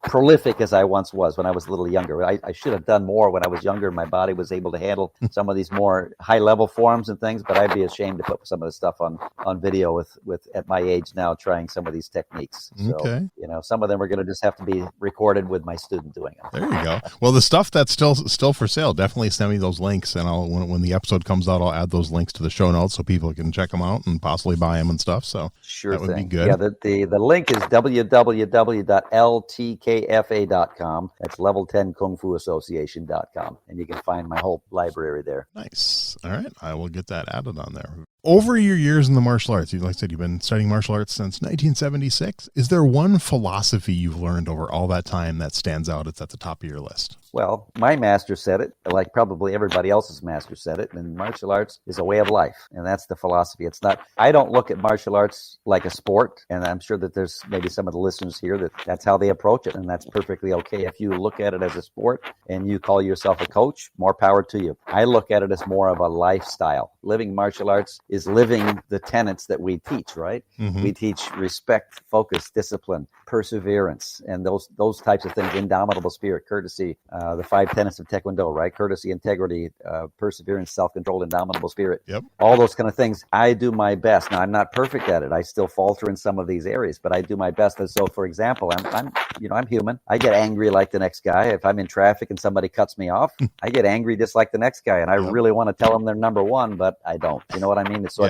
prolific as I once was when I was a little younger. I should have done more when I was younger. My body was able to handle some of these more high-level forms and things, but I'd be ashamed to put some of the stuff on video with at my age now, trying some of these techniques. So, some of them are going to just have to be recorded with my student doing it. There you go. Well, the stuff that's still for sale, definitely send me those links, and when the episode comes out, I'll add those links to the show notes so people can check them out and possibly buy them and stuff. So that would be good. Yeah, the link is www.ltkfa.com. That's Level 10 Kung Fu Association.com, and you can find my whole library there. Nice. All right, I will get that added on there. Over your years in the martial arts, like I said, you've been studying martial arts since 1976. Is there one philosophy you've learned over all that time that stands out? It's at the top of your list. Well, my master said it, like probably everybody else's master said it, and martial arts is a way of life, and that's the philosophy. It's not, I don't look at martial arts like a sport, and I'm sure that there's maybe some of the listeners here that's how they approach it, and that's perfectly okay. If you look at it as a sport and you call yourself a coach, more power to you. I look at it as more of a lifestyle. Living martial arts is living the tenets that we teach, right? Mm-hmm. We teach respect, focus, discipline, perseverance, and those types of things, indomitable spirit, courtesy, the 5 tenets of Taekwondo, right? Courtesy, integrity, perseverance, self-control, indomitable spirit. Yep. All those kind of things. I do my best. Now, I'm not perfect at it. I still falter in some of these areas, but I do my best. And so, for example, I'm human. I get angry like the next guy. If I'm in traffic and somebody cuts me off, I get angry just like the next guy. And I really want to tell them they're number one, but I don't. You know what I mean? So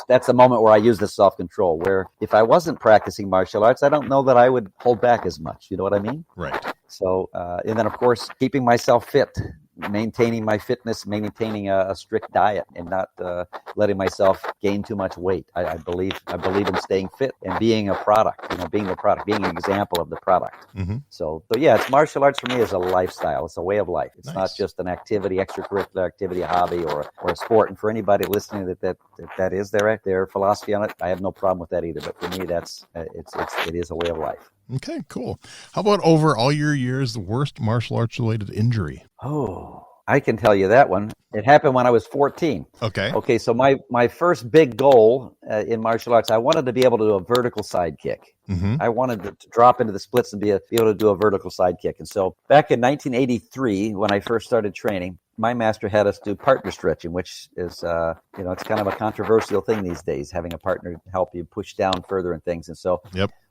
that's a moment where I use the self-control, where if I wasn't practicing martial arts, I don't know that I would hold back as much. You know what I mean? Right. So, and then of course, keeping myself fit, maintaining my fitness, maintaining a strict diet, and not letting myself gain too much weight. I believe in staying fit and being a product, being the product, being an example of the product. Mm-hmm. So yeah, it's martial arts for me is a lifestyle. It's a way of life. It's not just an activity, extracurricular activity, a hobby, or a sport. And for anybody listening that is their philosophy on it, I have no problem with that either. But for me, it is a way of life. Okay, cool. How about over all your years, the worst martial arts related injury? Oh, I can tell you that one. It happened when I was 14. Okay. Okay, so my first big goal in martial arts, I wanted to be able to do a vertical side kick. Mm-hmm. I wanted to drop into the splits and be able to do a vertical side kick. And so back in 1983, when I first started training, my master had us do partner stretching, which is, it's kind of a controversial thing these days, having a partner help you push down further and things. And so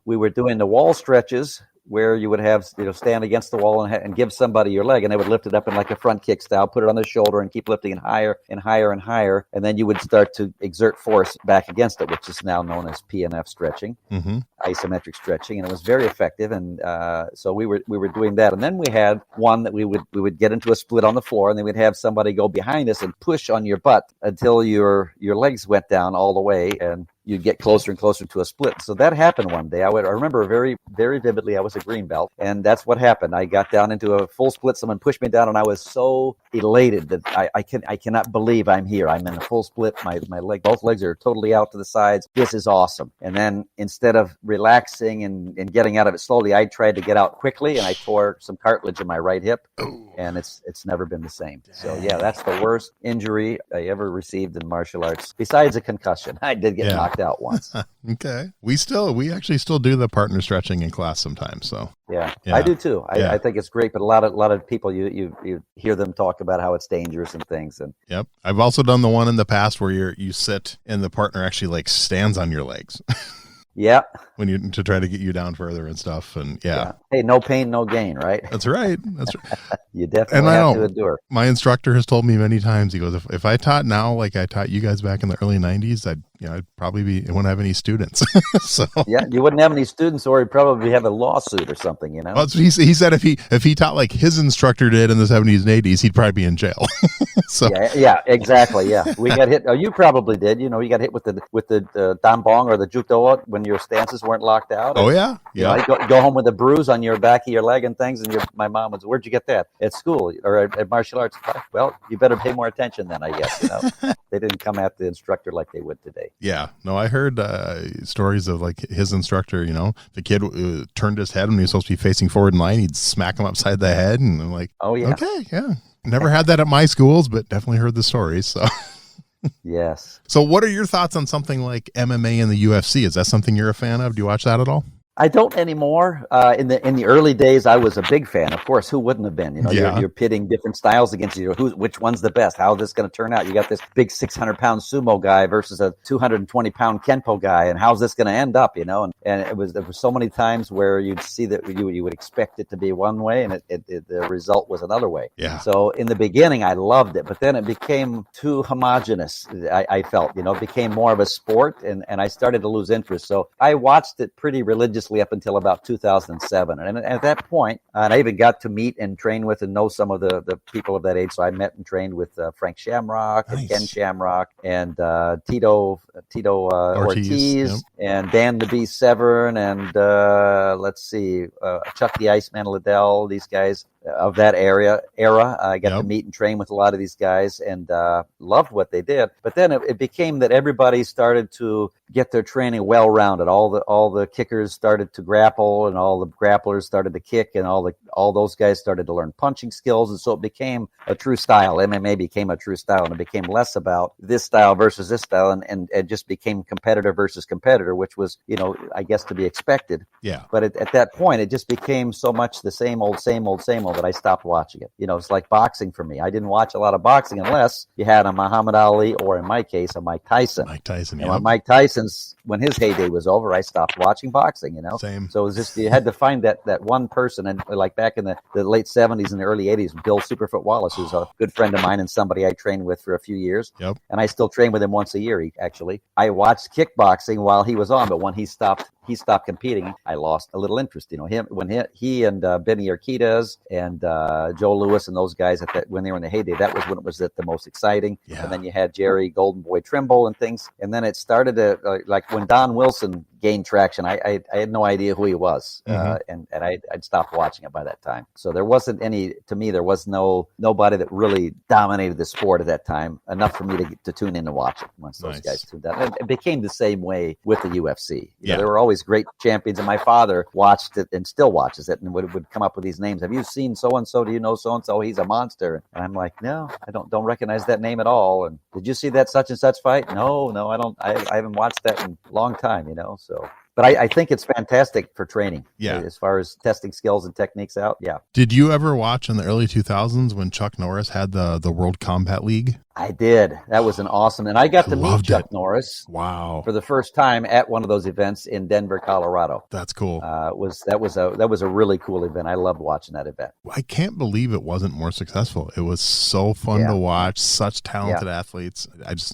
we were doing the wall stretches where you would have, stand against the wall and give somebody your leg, and they would lift it up in like a front kick style, put it on their shoulder and keep lifting it higher and higher and higher. And then you would start to exert force back against it, which is now known as PNF stretching, isometric stretching. And it was very effective. And so we were doing that. And then we had one that we would get into a split on the floor, and then we'd have somebody go behind us and push on your butt until your legs went down all the way, and you'd get closer and closer to a split. So that happened one day. I remember very, very vividly. I was a green belt, and that's what happened. I got down into a full split. Someone pushed me down, and I was so elated that I cannot believe I'm here. I'm in a full split. My both legs are totally out to the sides. This is awesome. And then instead of relaxing and getting out of it slowly, I tried to get out quickly, and I tore some cartilage in my right hip, and it's never been the same. So yeah, that's the worst injury I ever received in martial arts, besides a concussion. I did get knocked out once. Okay. We actually still do the partner stretching in class sometimes. So yeah. I do too. I think it's great, but a lot of people you hear them talk about how it's dangerous and things. And yep. I've also done the one in the past where you sit and the partner actually like stands on your legs. Yeah. When you to try to get you down further and stuff. And yeah. Hey, no pain, no gain, right? That's right. You definitely have to endure. My instructor has told me many times, he goes, if I taught now like I taught you guys back in the early 90s, I'd probably wouldn't have any students. So yeah, you wouldn't have any students, or he'd probably have a lawsuit or something, Well, that's what he said if he taught like his instructor did in the 70s and 80s, he'd probably be in jail. So yeah, exactly. Yeah, we got hit. Oh, you probably did. You got hit with the dambong or the jukdo when your stances weren't locked out. Oh yeah. You go home with a bruise on your back of your leg and things, and my mom was, where'd you get that? At school or at martial arts? Well, you better pay more attention then, I guess. They didn't come at the instructor like they would today. Yeah, no, I heard stories of like his instructor, the kid turned his head when he was supposed to be facing forward in line, he'd smack him upside the head, and I'm like, oh yeah, okay, yeah. Never had that at my schools, but definitely heard the stories. So yes. So what are your thoughts on something like MMA and the UFC? Is that something you're a fan of? Do you watch that at all? I don't anymore. In the early days, I was a big fan. Of course, who wouldn't have been? You're pitting different styles against you. Which one's the best? How is this going to turn out? You got this big 600-pound sumo guy versus a 220-pound kenpo guy, and how's this going to end up? And there were so many times where you'd see that you would expect it to be one way, and the result was another way. Yeah. So in the beginning, I loved it, but then it became too homogenous. I felt, it became more of a sport, and I started to lose interest. So I watched it pretty religiously up until about 2007. And at that point, and I even got to meet and train with and know some of the people of that age. So I met and trained with Frank Shamrock and Ken Shamrock and Tito Ortiz and Dan the Beast Severn and Chuck the Iceman Liddell, these guys of that era. I got to meet and train with a lot of these guys and loved what they did. But then it became that everybody started to get their training well-rounded. All the kickers started to grapple, and all the grapplers started to kick, and all those guys started to learn punching skills. And so it became a true style. MMA became a true style, and it became less about this style versus this style, and it just became competitor versus competitor, which was, I guess, to be expected. Yeah. But at that point, it just became so much the same old that I stopped watching it. It's like boxing for me. I didn't watch a lot of boxing unless you had a Muhammad Ali or, in my case, a Mike Tyson. And when Mike Tyson's, when his heyday was over, I stopped watching boxing, Same. So it was just, you had to find that one person. And like back in the late 70s and the early 80s, Bill Superfoot Wallace, who's a good friend of mine and somebody I trained with for a few years. Yep. And I still train with him once a year, actually. I watched kickboxing while he was on, but when he stopped competing, I lost a little interest. He and Benny Urquidez and Joe Louis and those guys when they were in the heyday, that was when it was the most exciting. Yeah. And then you had Jerry Golden Boy Trimble and things. And then it started to like when Don Wilson gained traction, I had no idea who he was, Mm-hmm. and I'd stopped watching it by that time. So there wasn't any, to me, there was nobody that really dominated the sport at that time enough for me to tune in and watch it once those Nice. guys tuned out. It became the same way with the UFC. Yeah. There were always great champions, and my father watched it and still watches it and would come up with these names. Have you seen so-and-so? Do you know so-and-so? He's a monster. And I'm like, no, I don't recognize that name at all. And did you see that such and such fight? No, I don't. I haven't watched that in a long time, so. But I think it's fantastic for training. Yeah. As far as testing skills and techniques out. Yeah. Did you ever watch in the early 2000s when Chuck Norris had the World Combat League? I did. That was an awesome, and I got to meet Loved Chuck it. Norris Wow. for the first time at one of those events in Denver, Colorado. That's cool. That was a really cool event. I loved watching that event. I can't believe it wasn't more successful. It was so fun to watch. Such talented athletes.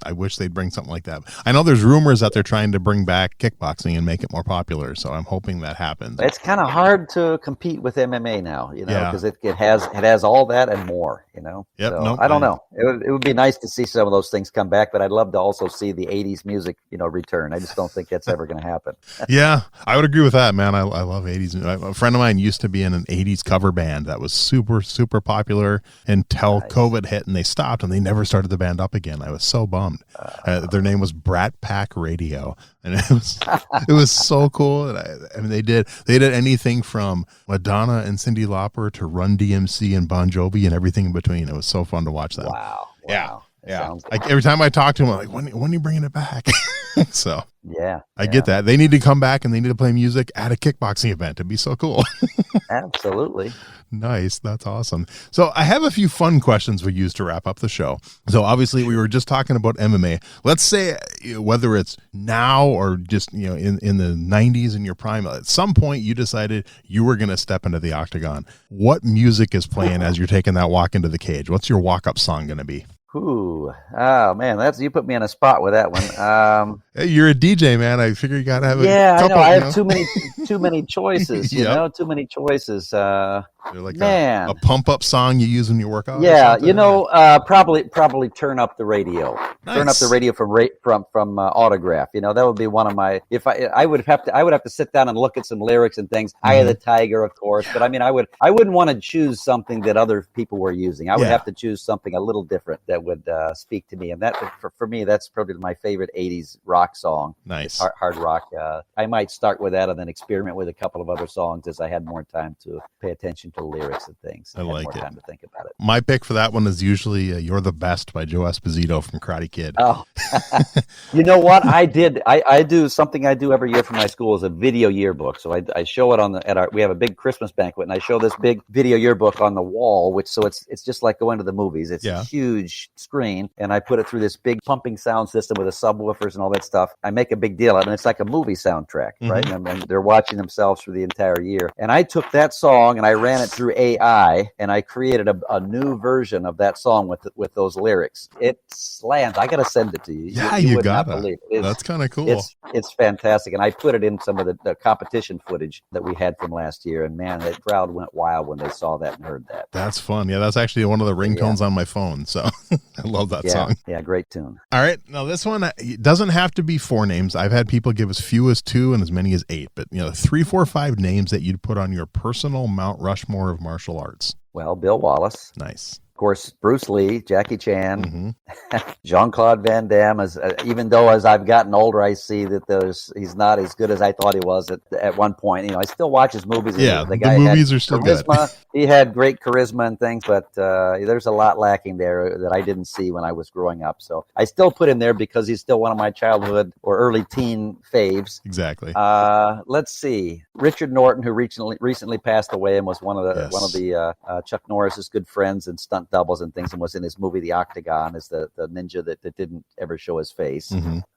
I wish they'd bring something like that. I know there's rumors that they're trying to bring back kickboxing and make it more popular. So I'm hoping that happens. It's kind of hard to compete with MMA now, because Yeah. it has all that and more, Yep, So, nope, I don't know. It would be nice to see some of those things come back, but I'd love to also see the 80s music, return. I just don't think that's ever going to happen. Yeah, I would agree with that, man. I love 80s. A friend of mine used to be in an 80s cover band that was super, super popular until COVID hit, and they stopped, and they never started the band up again. I was so bummed. Their name was Brat Pack Radio, and it was so cool. And they did anything from Madonna and Cyndi Lauper to Run DMC and Bon Jovi and everything in between. It was so fun to watch that. Wow. Yeah. Yeah. Sounds Like every time I talk to him, I'm like, when are you bringing it back? So I get that. They need to come back and they need to play music at a kickboxing event. It'd be so cool. Absolutely. Nice. That's awesome. So I have a few fun questions we use to wrap up the show. So obviously we were just talking about MMA. Let's say whether it's now or just, in the 90s in your prime, at some point you decided you were going to step into the octagon. What music is playing as you're taking that walk into the cage? What's your walk-up song going to be? Ooh, oh man, you put me on a spot with that one. Hey, you're a DJ, man. I figure you got to have a couple. I know. I have too many choices. Too many choices. You're like man, a pump up song you use when you work out. Yeah, probably turn up the radio. Nice. Turn up the radio from Autograph. That would be one of my. If I would have to sit down and look at some lyrics and things. Eye of the Tiger, of course. But I wouldn't want to choose something that other people were using. I would have to choose something a little different that would speak to me. And that for me, that's probably my favorite '80s rock song. Nice. Hard rock. I might start with that and then experiment with a couple of other songs as I had more time to pay attention to lyrics and things. I like more it. Time to think about it. My pick for that one is usually "You're the Best" by Joe Esposito from Karate Kid. Oh, you know what I did? I do something I do every year for my school is a video yearbook. So I show it we have a big Christmas banquet, and I show this big video yearbook on the wall, it's just like going to the movies. It's a huge screen, and I put it through this big pumping sound system with the subwoofers and all that stuff. I make a big deal out of it. It's like a movie soundtrack, right? And they're watching themselves for the entire year. And I took that song and I ran it through AI, and I created a new version of that song with those lyrics. It slams. I gotta send it to you. Yeah, you you would not gotta. believe it. That's kind of cool. It's fantastic, and I put it in some of the competition footage that we had from last year. And man, the crowd went wild when they saw that and heard that. That's fun. Yeah, that's actually one of the ringtones on my phone. So I love that song. Yeah, great tune. All right. Now this one, it doesn't have to be 4 names. I've had people give as few as 2 and as many as 8, but 3, 4, 5 names that you'd put on your personal Mount Rushmore of martial arts. Well, Bill Wallace. Nice. Of course, Bruce Lee, Jackie Chan, Jean-Claude Van Damme. Even though as I've gotten older, I see that he's not as good as I thought he was at one point. I still watch his movies. Yeah, the guy movies had are still charisma. good. He had great charisma and things, but there's a lot lacking there that I didn't see when I was growing up. So I still put him there because he's still one of my childhood or early teen faves. Exactly. Let's see. Richard Norton, who recently passed away and was one of the Chuck Norris's good friends and stunt doubles and things, and was in his movie The Octagon as the ninja that didn't ever show his face.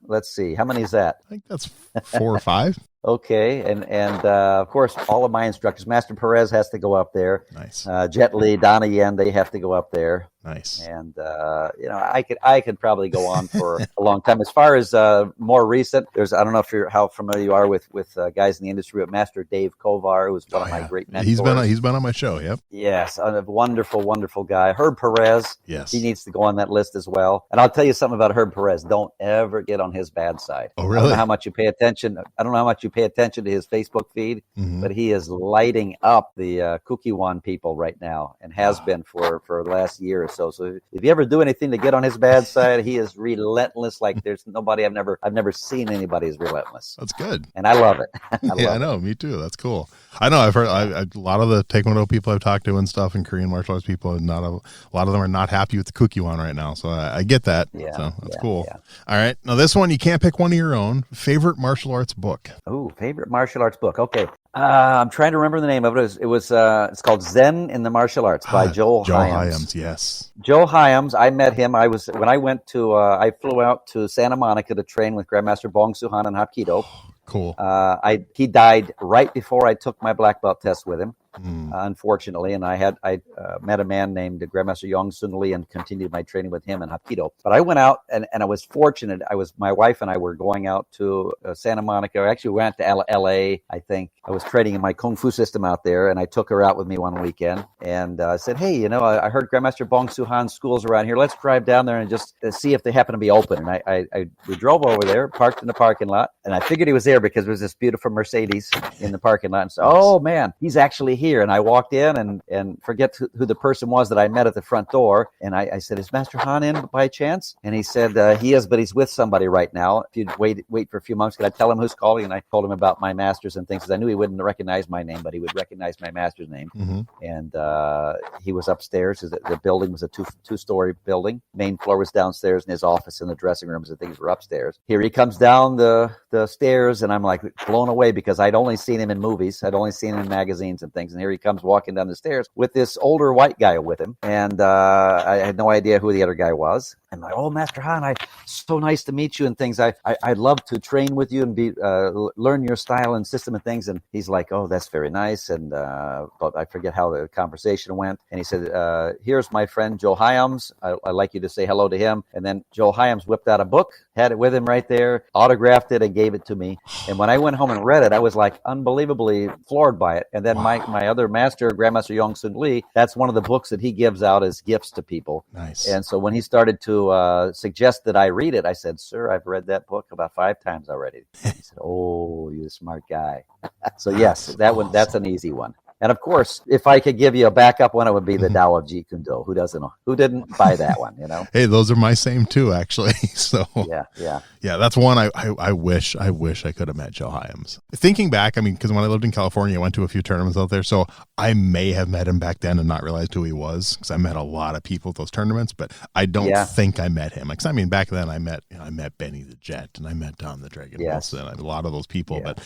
Let's see. How many is that? I think that's 4 or 5. Okay, and of course, all of my instructors, Master Perez has to go up there. Nice. Jet Li, Donnie Yen, they have to go up there. Nice. And I could probably go on for a long time. As far as more recent, I don't know if how familiar you are with guys in the industry, but Master Dave Kovar, who's one of my great mentors. He's been on my show. Yep. Yes, a wonderful, wonderful guy. Herb Perez. Yes. He needs to go on that list as well. And I'll tell you something about Herb Perez. Don't ever get on his bad side. Oh, really? I don't know how much you pay attention. I don't know how much you pay attention to his Facebook feed, but he is lighting up the Kukiwan people right now, and has been for the last year or so. So if you ever do anything to get on his bad side, he is relentless. Like there's nobody I've never seen anybody as relentless. That's good, and I love it. I know, me too. That's cool. I know. I've heard a lot of the Taekwondo people I've talked to and stuff, and Korean martial arts people. A lot of them are not happy with the Kukiwan right now. So I get that. Yeah, so that's cool. Yeah. All right. Now this one, you can't pick one of your own. Favorite martial arts book? Oh, favorite martial arts book. Okay. I'm trying to remember the name of it. It's called Zen in the Martial Arts by Joe Hyams. Yes. Joe Hyams. I met him. I flew out to Santa Monica to train with Grandmaster Bong Suhan in Hapkido. Cool. He died right before I took my black belt test with him. Unfortunately, and I met a man named Grandmaster Yong Sun Lee and continued my training with him in Hapkido. But I went out and I was fortunate. My wife and I were going out to Santa Monica. I actually went to L.A. I think I was training in my Kung Fu system out there, and I took her out with me one weekend. And I said, hey, I heard Grandmaster Bong Suhan's school's around here. Let's drive down there and just see if they happen to be open. And we drove over there, parked in the parking lot, and I figured he was there because there was this beautiful Mercedes in the parking lot. And so, oh man, he's actually here. And I walked in and forget who the person was that I met at the front door. And I said, is Master Han in by chance? And he said, he is, but he's with somebody right now. If you'd wait for a few months, could I tell him who's calling? And I told him about my masters and things, because I knew he wouldn't recognize my name, but he would recognize my master's name. And he was upstairs. The building was a two-story building. Main floor was downstairs, and his office and the dressing rooms and things were upstairs. Here he comes down the stairs, and I'm like blown away because I'd only seen him in movies. I'd only seen him in magazines and things. And here he comes walking down the stairs with this older white guy with him. And I had no idea who the other guy was. I'm like, oh, Master Han, so nice to meet you and things. I'd love to train with you and learn your style and system and things. And he's like, oh, that's very nice. And but I forget how the conversation went. And he said, here's my friend Joe Hyams. I'd like you to say hello to him. And then Joe Hyams whipped out a book, had it with him right there, autographed it, and gave it to me. And when I went home and read it, I was like unbelievably floored by it. And then my other master, Grandmaster Yong Sun Lee, that's one of the books that he gives out as gifts to people. Nice. And so when he started to suggest that I read it, I said, sir, I've read that book about 5 times already. He said, oh, you're a smart guy. So yes, that one, that's an easy one. And of course, if I could give you a backup one, it would be the Tao of Jeet Kune Do. Who didn't buy that one, Hey, those are my same too, actually. So yeah, that's one I wish I could have met Joe Hyams. Thinking back, because when I lived in California, I went to a few tournaments out there, so I may have met him back then and not realized who he was, because I met a lot of people at those tournaments, but I don't think I met him. Back then I met Benny the Jet, and I met Don the Dragon Wilson, a lot of those people, but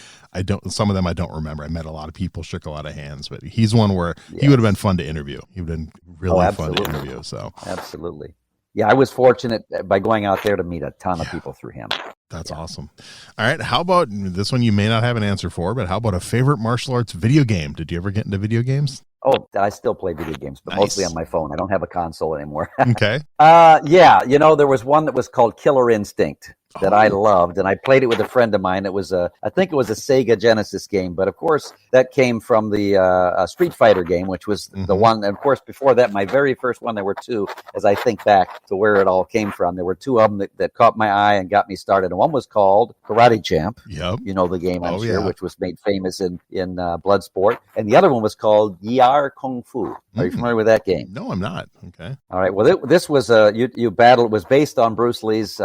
some of them I don't remember. I met a lot of people, shook a lot of hands, but he's one where he would have been fun to interview. He would have been really fun to interview. So absolutely. Yeah, I was fortunate by going out there to meet a ton of people through him. That's awesome. All right. How about this one? You may not have an answer for, but how about a favorite martial arts video game? Did you ever get into video games? Oh, I still play video games, but mostly on my phone. I don't have a console anymore. Okay. There was one that was called Killer Instinct that I loved, and I played it with a friend of mine. It was I think it was a Sega Genesis game, but of course that came from the Street Fighter game, which was the one. And of course, before that, my very first one, there were 2. As I think back to where it all came from, there were 2 of them that caught my eye and got me started. And one was called Karate Champ. Yep. You know the game, I'm sure, which was made famous in Bloodsport. And the other one was called Yar Kung Fu. Are you familiar with that game? No, I'm not. Okay. All right. Well, this was you battle. It was based on Bruce Lee's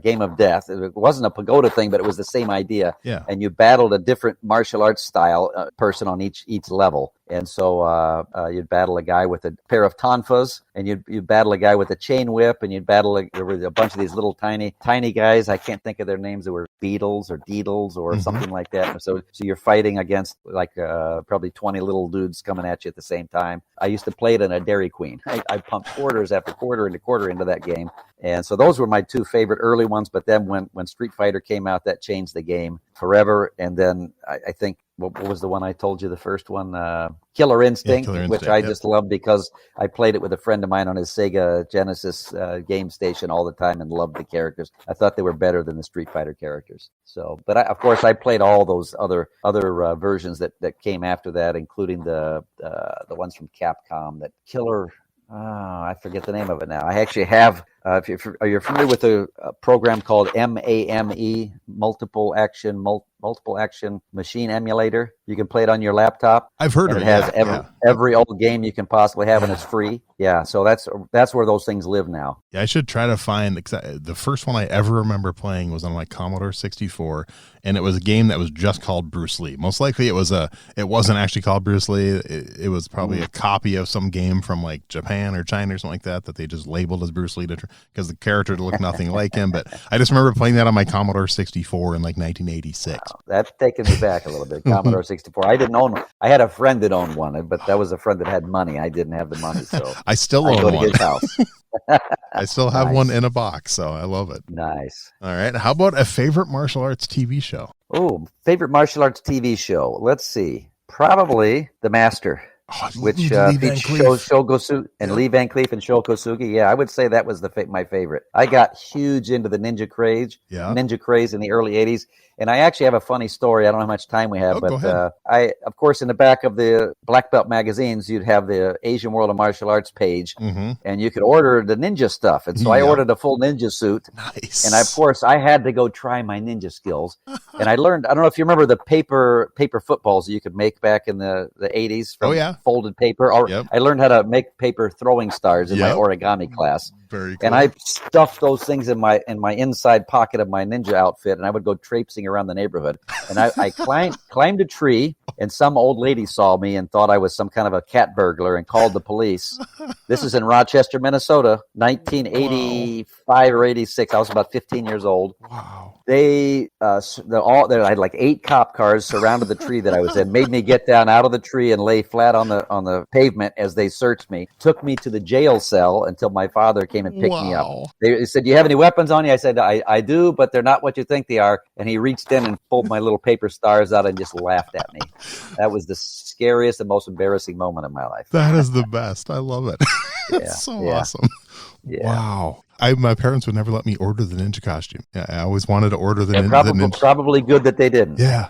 Game of Death. It wasn't a pagoda thing, but it was the same idea. Yeah. And you battled a different martial arts style person on each level. And so you'd battle a guy with a pair of tonfas, and you'd battle a guy with a chain whip, and you'd battle there were a bunch of these little tiny guys. I can't think of their names. They were Beetles or Deedles or something like that. So you're fighting against like probably 20 little dudes coming at you at the same time. I used to play it in a Dairy Queen. I pumped quarters after quarter into that game. And so those were my 2 favorite early ones. But then when Street Fighter came out, that changed the game forever. And then I think what was the one I told you, the first one? Killer Instinct, Killer which Instinct, I yep. just love because I played it with a friend of mine on his Sega Genesis game station all the time and loved the characters. I thought they were better than the Street Fighter characters. So, but of course, I played all those other versions that came after that, including the ones from Capcom. That Killer, I forget the name of it now. I actually have. Are you familiar with a program called MAME, Multiple Action Machine Emulator? You can play it on your laptop. I've heard of it. It has every old game you can possibly have, and it's free. Yeah, so that's where those things live now. Yeah, I should try to find the first one I ever remember playing was on my Commodore 64, and it was a game that was just called Bruce Lee. Most likely, it wasn't actually called Bruce Lee. It was probably a copy of some game from like Japan or China or something like that they just labeled as Bruce Lee because the character looked nothing like him. But I just remember playing that on my Commodore 64 in like 1986. Wow, that's taking me back a little bit. Commodore 64. I didn't own one. I had a friend that owned one, but that was a friend that had money. I didn't have the money, so I still I own go to one. his house. I still have Nice. one in a box, so I love it. Nice. All right. How about a favorite martial arts TV show? Oh, favorite martial arts TV show. Let's see. Probably The Master, which Lee Van features Cleef. Shogosugi and Lee Van Cleef and Shogosugi. Yeah, I would say that was my favorite. I got huge into the ninja craze in the early 80s. And I actually have a funny story. I don't know how much time we have, go ahead. I, of course, in the back of the Black Belt magazines, you'd have the Asian World of Martial Arts page, and you could order the ninja stuff. And so I ordered a full ninja suit. Nice. And of course, I had to go try my ninja skills. And I learned, I don't know if you remember the paper footballs that you could make back in the 80s from folded paper. Or I learned how to make paper throwing stars in my origami class. Very cool. And I stuffed those things in my inside pocket of my ninja outfit, and I would go traipsing around the neighborhood. And I climbed a tree, and some old lady saw me and thought I was some kind of a cat burglar and called the police. This is in Rochester, Minnesota, 1985 or 86. I was about 15 years old. Wow. I had like 8 cop cars surrounded the tree that I was in, made me get down out of the tree and lay flat on the pavement as they searched me, took me to the jail cell until my father came and picked me up. They said, "Do you have any weapons on you?" I said, I do, but they're not what you think they are. And he reached in and pulled my little paper stars out and just laughed at me. That was the scariest and most embarrassing moment of my life. That is the best. I love it. It's so awesome. Yeah. Wow. My parents would never let me order the ninja costume. I always wanted to order the ninja. Probably good that they didn't. Yeah.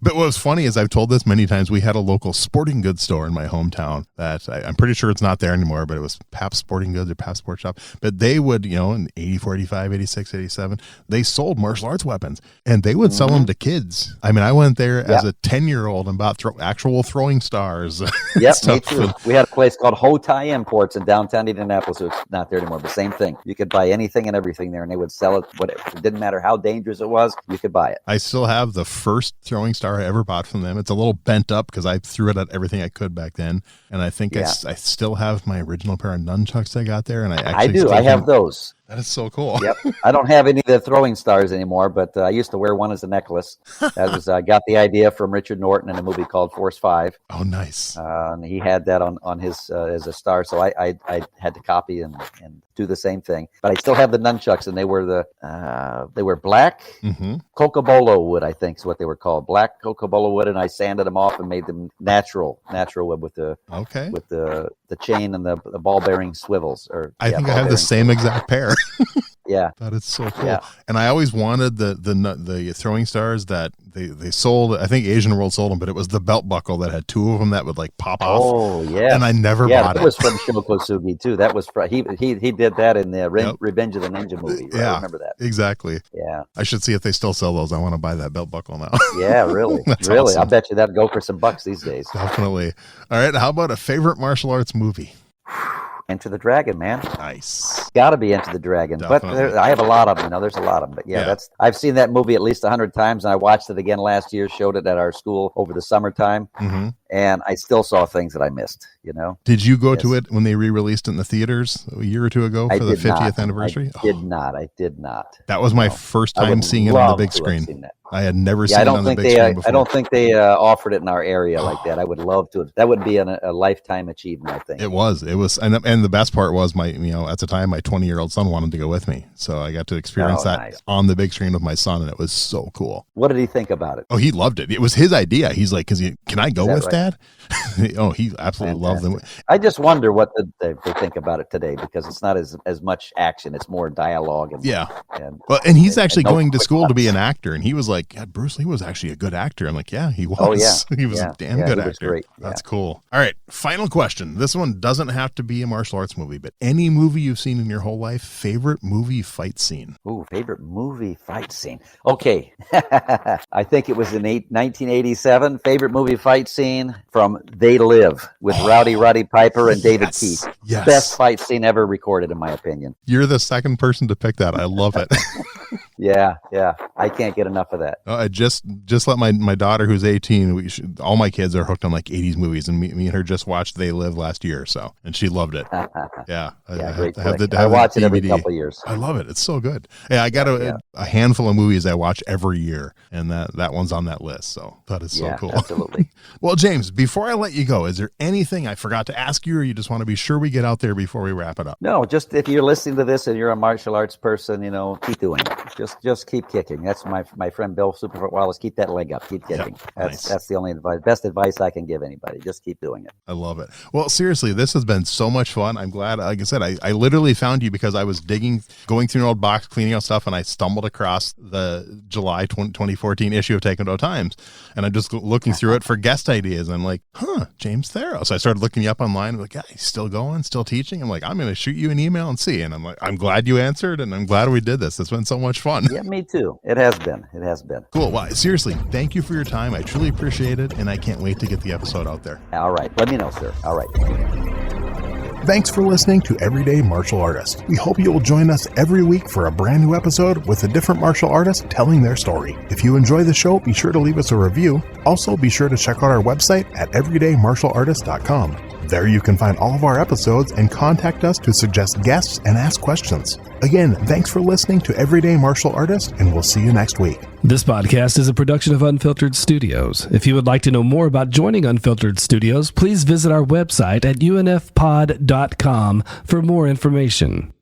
But what's funny is I've told this many times. We had a local sporting goods store in my hometown that I'm pretty sure it's not there anymore, but it was Pabst Sporting Goods or Pabst Sport Shop. But they would, in 84, 85, 86, 87, they sold martial arts weapons and they would sell them to kids. I mean, I went there as a 10-year-old and bought actual throwing stars. Yep, me too. We had a place called Hotai Imports in downtown Indianapolis. It's not there anymore, but same thing. You could buy anything and everything there, and they would sell it. Whatever. It didn't matter how dangerous it was, you could buy it. I still have the first throwing star I ever bought from them. It's a little bent up because I threw it at everything I could back then, and I think I still have my original pair of nunchucks I got there, and I do. I have those. That is so cool. Yep. I don't have any of the throwing stars anymore, but I used to wear one as a necklace. That was I got the idea from Richard Norton in a movie called Force 5. Oh, nice. And he had that on his as a star, so I had to copy and do the same thing. But I still have the nunchucks, and they were black cocobolo wood, I think is what they were called, black cocobolo wood, and I sanded them off and made them natural wood with the chain and the ball bearing swivels. I think I have the same exact pair. Yeah, that is so cool. Yeah. And I always wanted the throwing stars that they sold. I think Asian World sold them, but it was the belt buckle that had 2 of them that would like pop off. Oh yeah, and I never bought it. That was from Shokosugi too. That was he did that in the Revenge of the Ninja movie. Yeah, I remember that exactly. Yeah, I should see if they still sell those. I want to buy that belt buckle now. Yeah, really, really. Awesome. I bet you that'd go for some bucks these days. Definitely. All right. How about a favorite martial arts movie? Enter the Dragon, man. Nice. Got to be Enter the Dragon. Definitely. But I have a lot of them. There's a lot of them. But I've seen that movie at least 100 times, and I watched it again last year. Showed it at our school over the summertime, and I still saw things that I missed, Did you go Yes. to it when they re-released it in the theaters a year or two ago for the 50th anniversary? I did not. That was my No. first I time would seeing it on the love big to have screen. seen that. I had never Yeah, seen it on the big screen before. I don't think they offered it in our area like that. I would love to. That would be a lifetime achievement, I think. It was, and the best part was at the time, my 20-year-old son wanted to go with me. So I got to experience that nice. on the big screen with my son, and it was so cool. What did he think about it? Oh, he loved it. It was his idea. He's like, can I go with right? Dad? Oh, he absolutely loved them. I just wonder what they think about it today, because it's not as much action. It's more dialogue. And he's actually no going to quick school to be cuts. an actor, and he was like, yeah, Bruce Lee was actually a good actor. I'm like, yeah, he was. Oh, yeah. He was a damn good he was actor. great. That's cool. All right, final question. This one doesn't have to be a martial arts movie, but any movie you've seen in your whole life, favorite movie fight scene? Ooh, favorite movie fight scene. Okay. I think it was in 1987. Favorite movie fight scene from They Live with Rowdy Piper and David Keith. Yes. Best fight scene ever recorded, in my opinion. You're the second person to pick that. I love it. Yeah. I can't get enough of that. I just let my daughter, who's 18, all my kids are hooked on like 80s movies, and me and her just watched They Live last year, and she loved it. Yeah, Great I have flick. the I watch it DVD. every couple of years. I love it. It's so good. Yeah, I got a handful of movies I watch every year, and that one's on that list. So that is so cool. Absolutely. Well, James, before I let you go, is there anything I forgot to ask you, or you just want to be sure we get out there before we wrap it up? No, just if you're listening to this and you're a martial arts person, keep doing it. Just keep kicking. That's my friend Bill Superfoot Wallace. Keep that leg up. Keep kicking. That's the only best advice I can give anybody. Just keep doing it. I love it. Well, seriously, this has been so much fun. I'm glad. Like I said, I literally found you because I was going through an old box, cleaning out stuff, and I stumbled across the July 2014 issue of Taekwondo Times, and I'm just looking through it for guest ideas. I'm like, James Theros. So I started looking you up online. I'm like, yeah, he's still going, still teaching. I'm like, I'm going to shoot you an email and see. And I'm like, I'm glad you answered, and I'm glad we did this. It's been so much fun. Yeah, me too. It has been. Cool. Well, seriously, thank you for your time. I truly appreciate it, and I can't wait to get the episode out there. All right. Let me know, sir. All right. Thanks for listening to Everyday Martial Artist. We hope you will join us every week for a brand new episode with a different martial artist telling their story. If you enjoy the show, be sure to leave us a review. Also, be sure to check out our website at everydaymartialartist.com. There you can find all of our episodes and contact us to suggest guests and ask questions. Again, thanks for listening to Everyday Martial Artist, and we'll see you next week. This podcast is a production of Unfiltered Studios. If you would like to know more about joining Unfiltered Studios, please visit our website at unfpod.com for more information.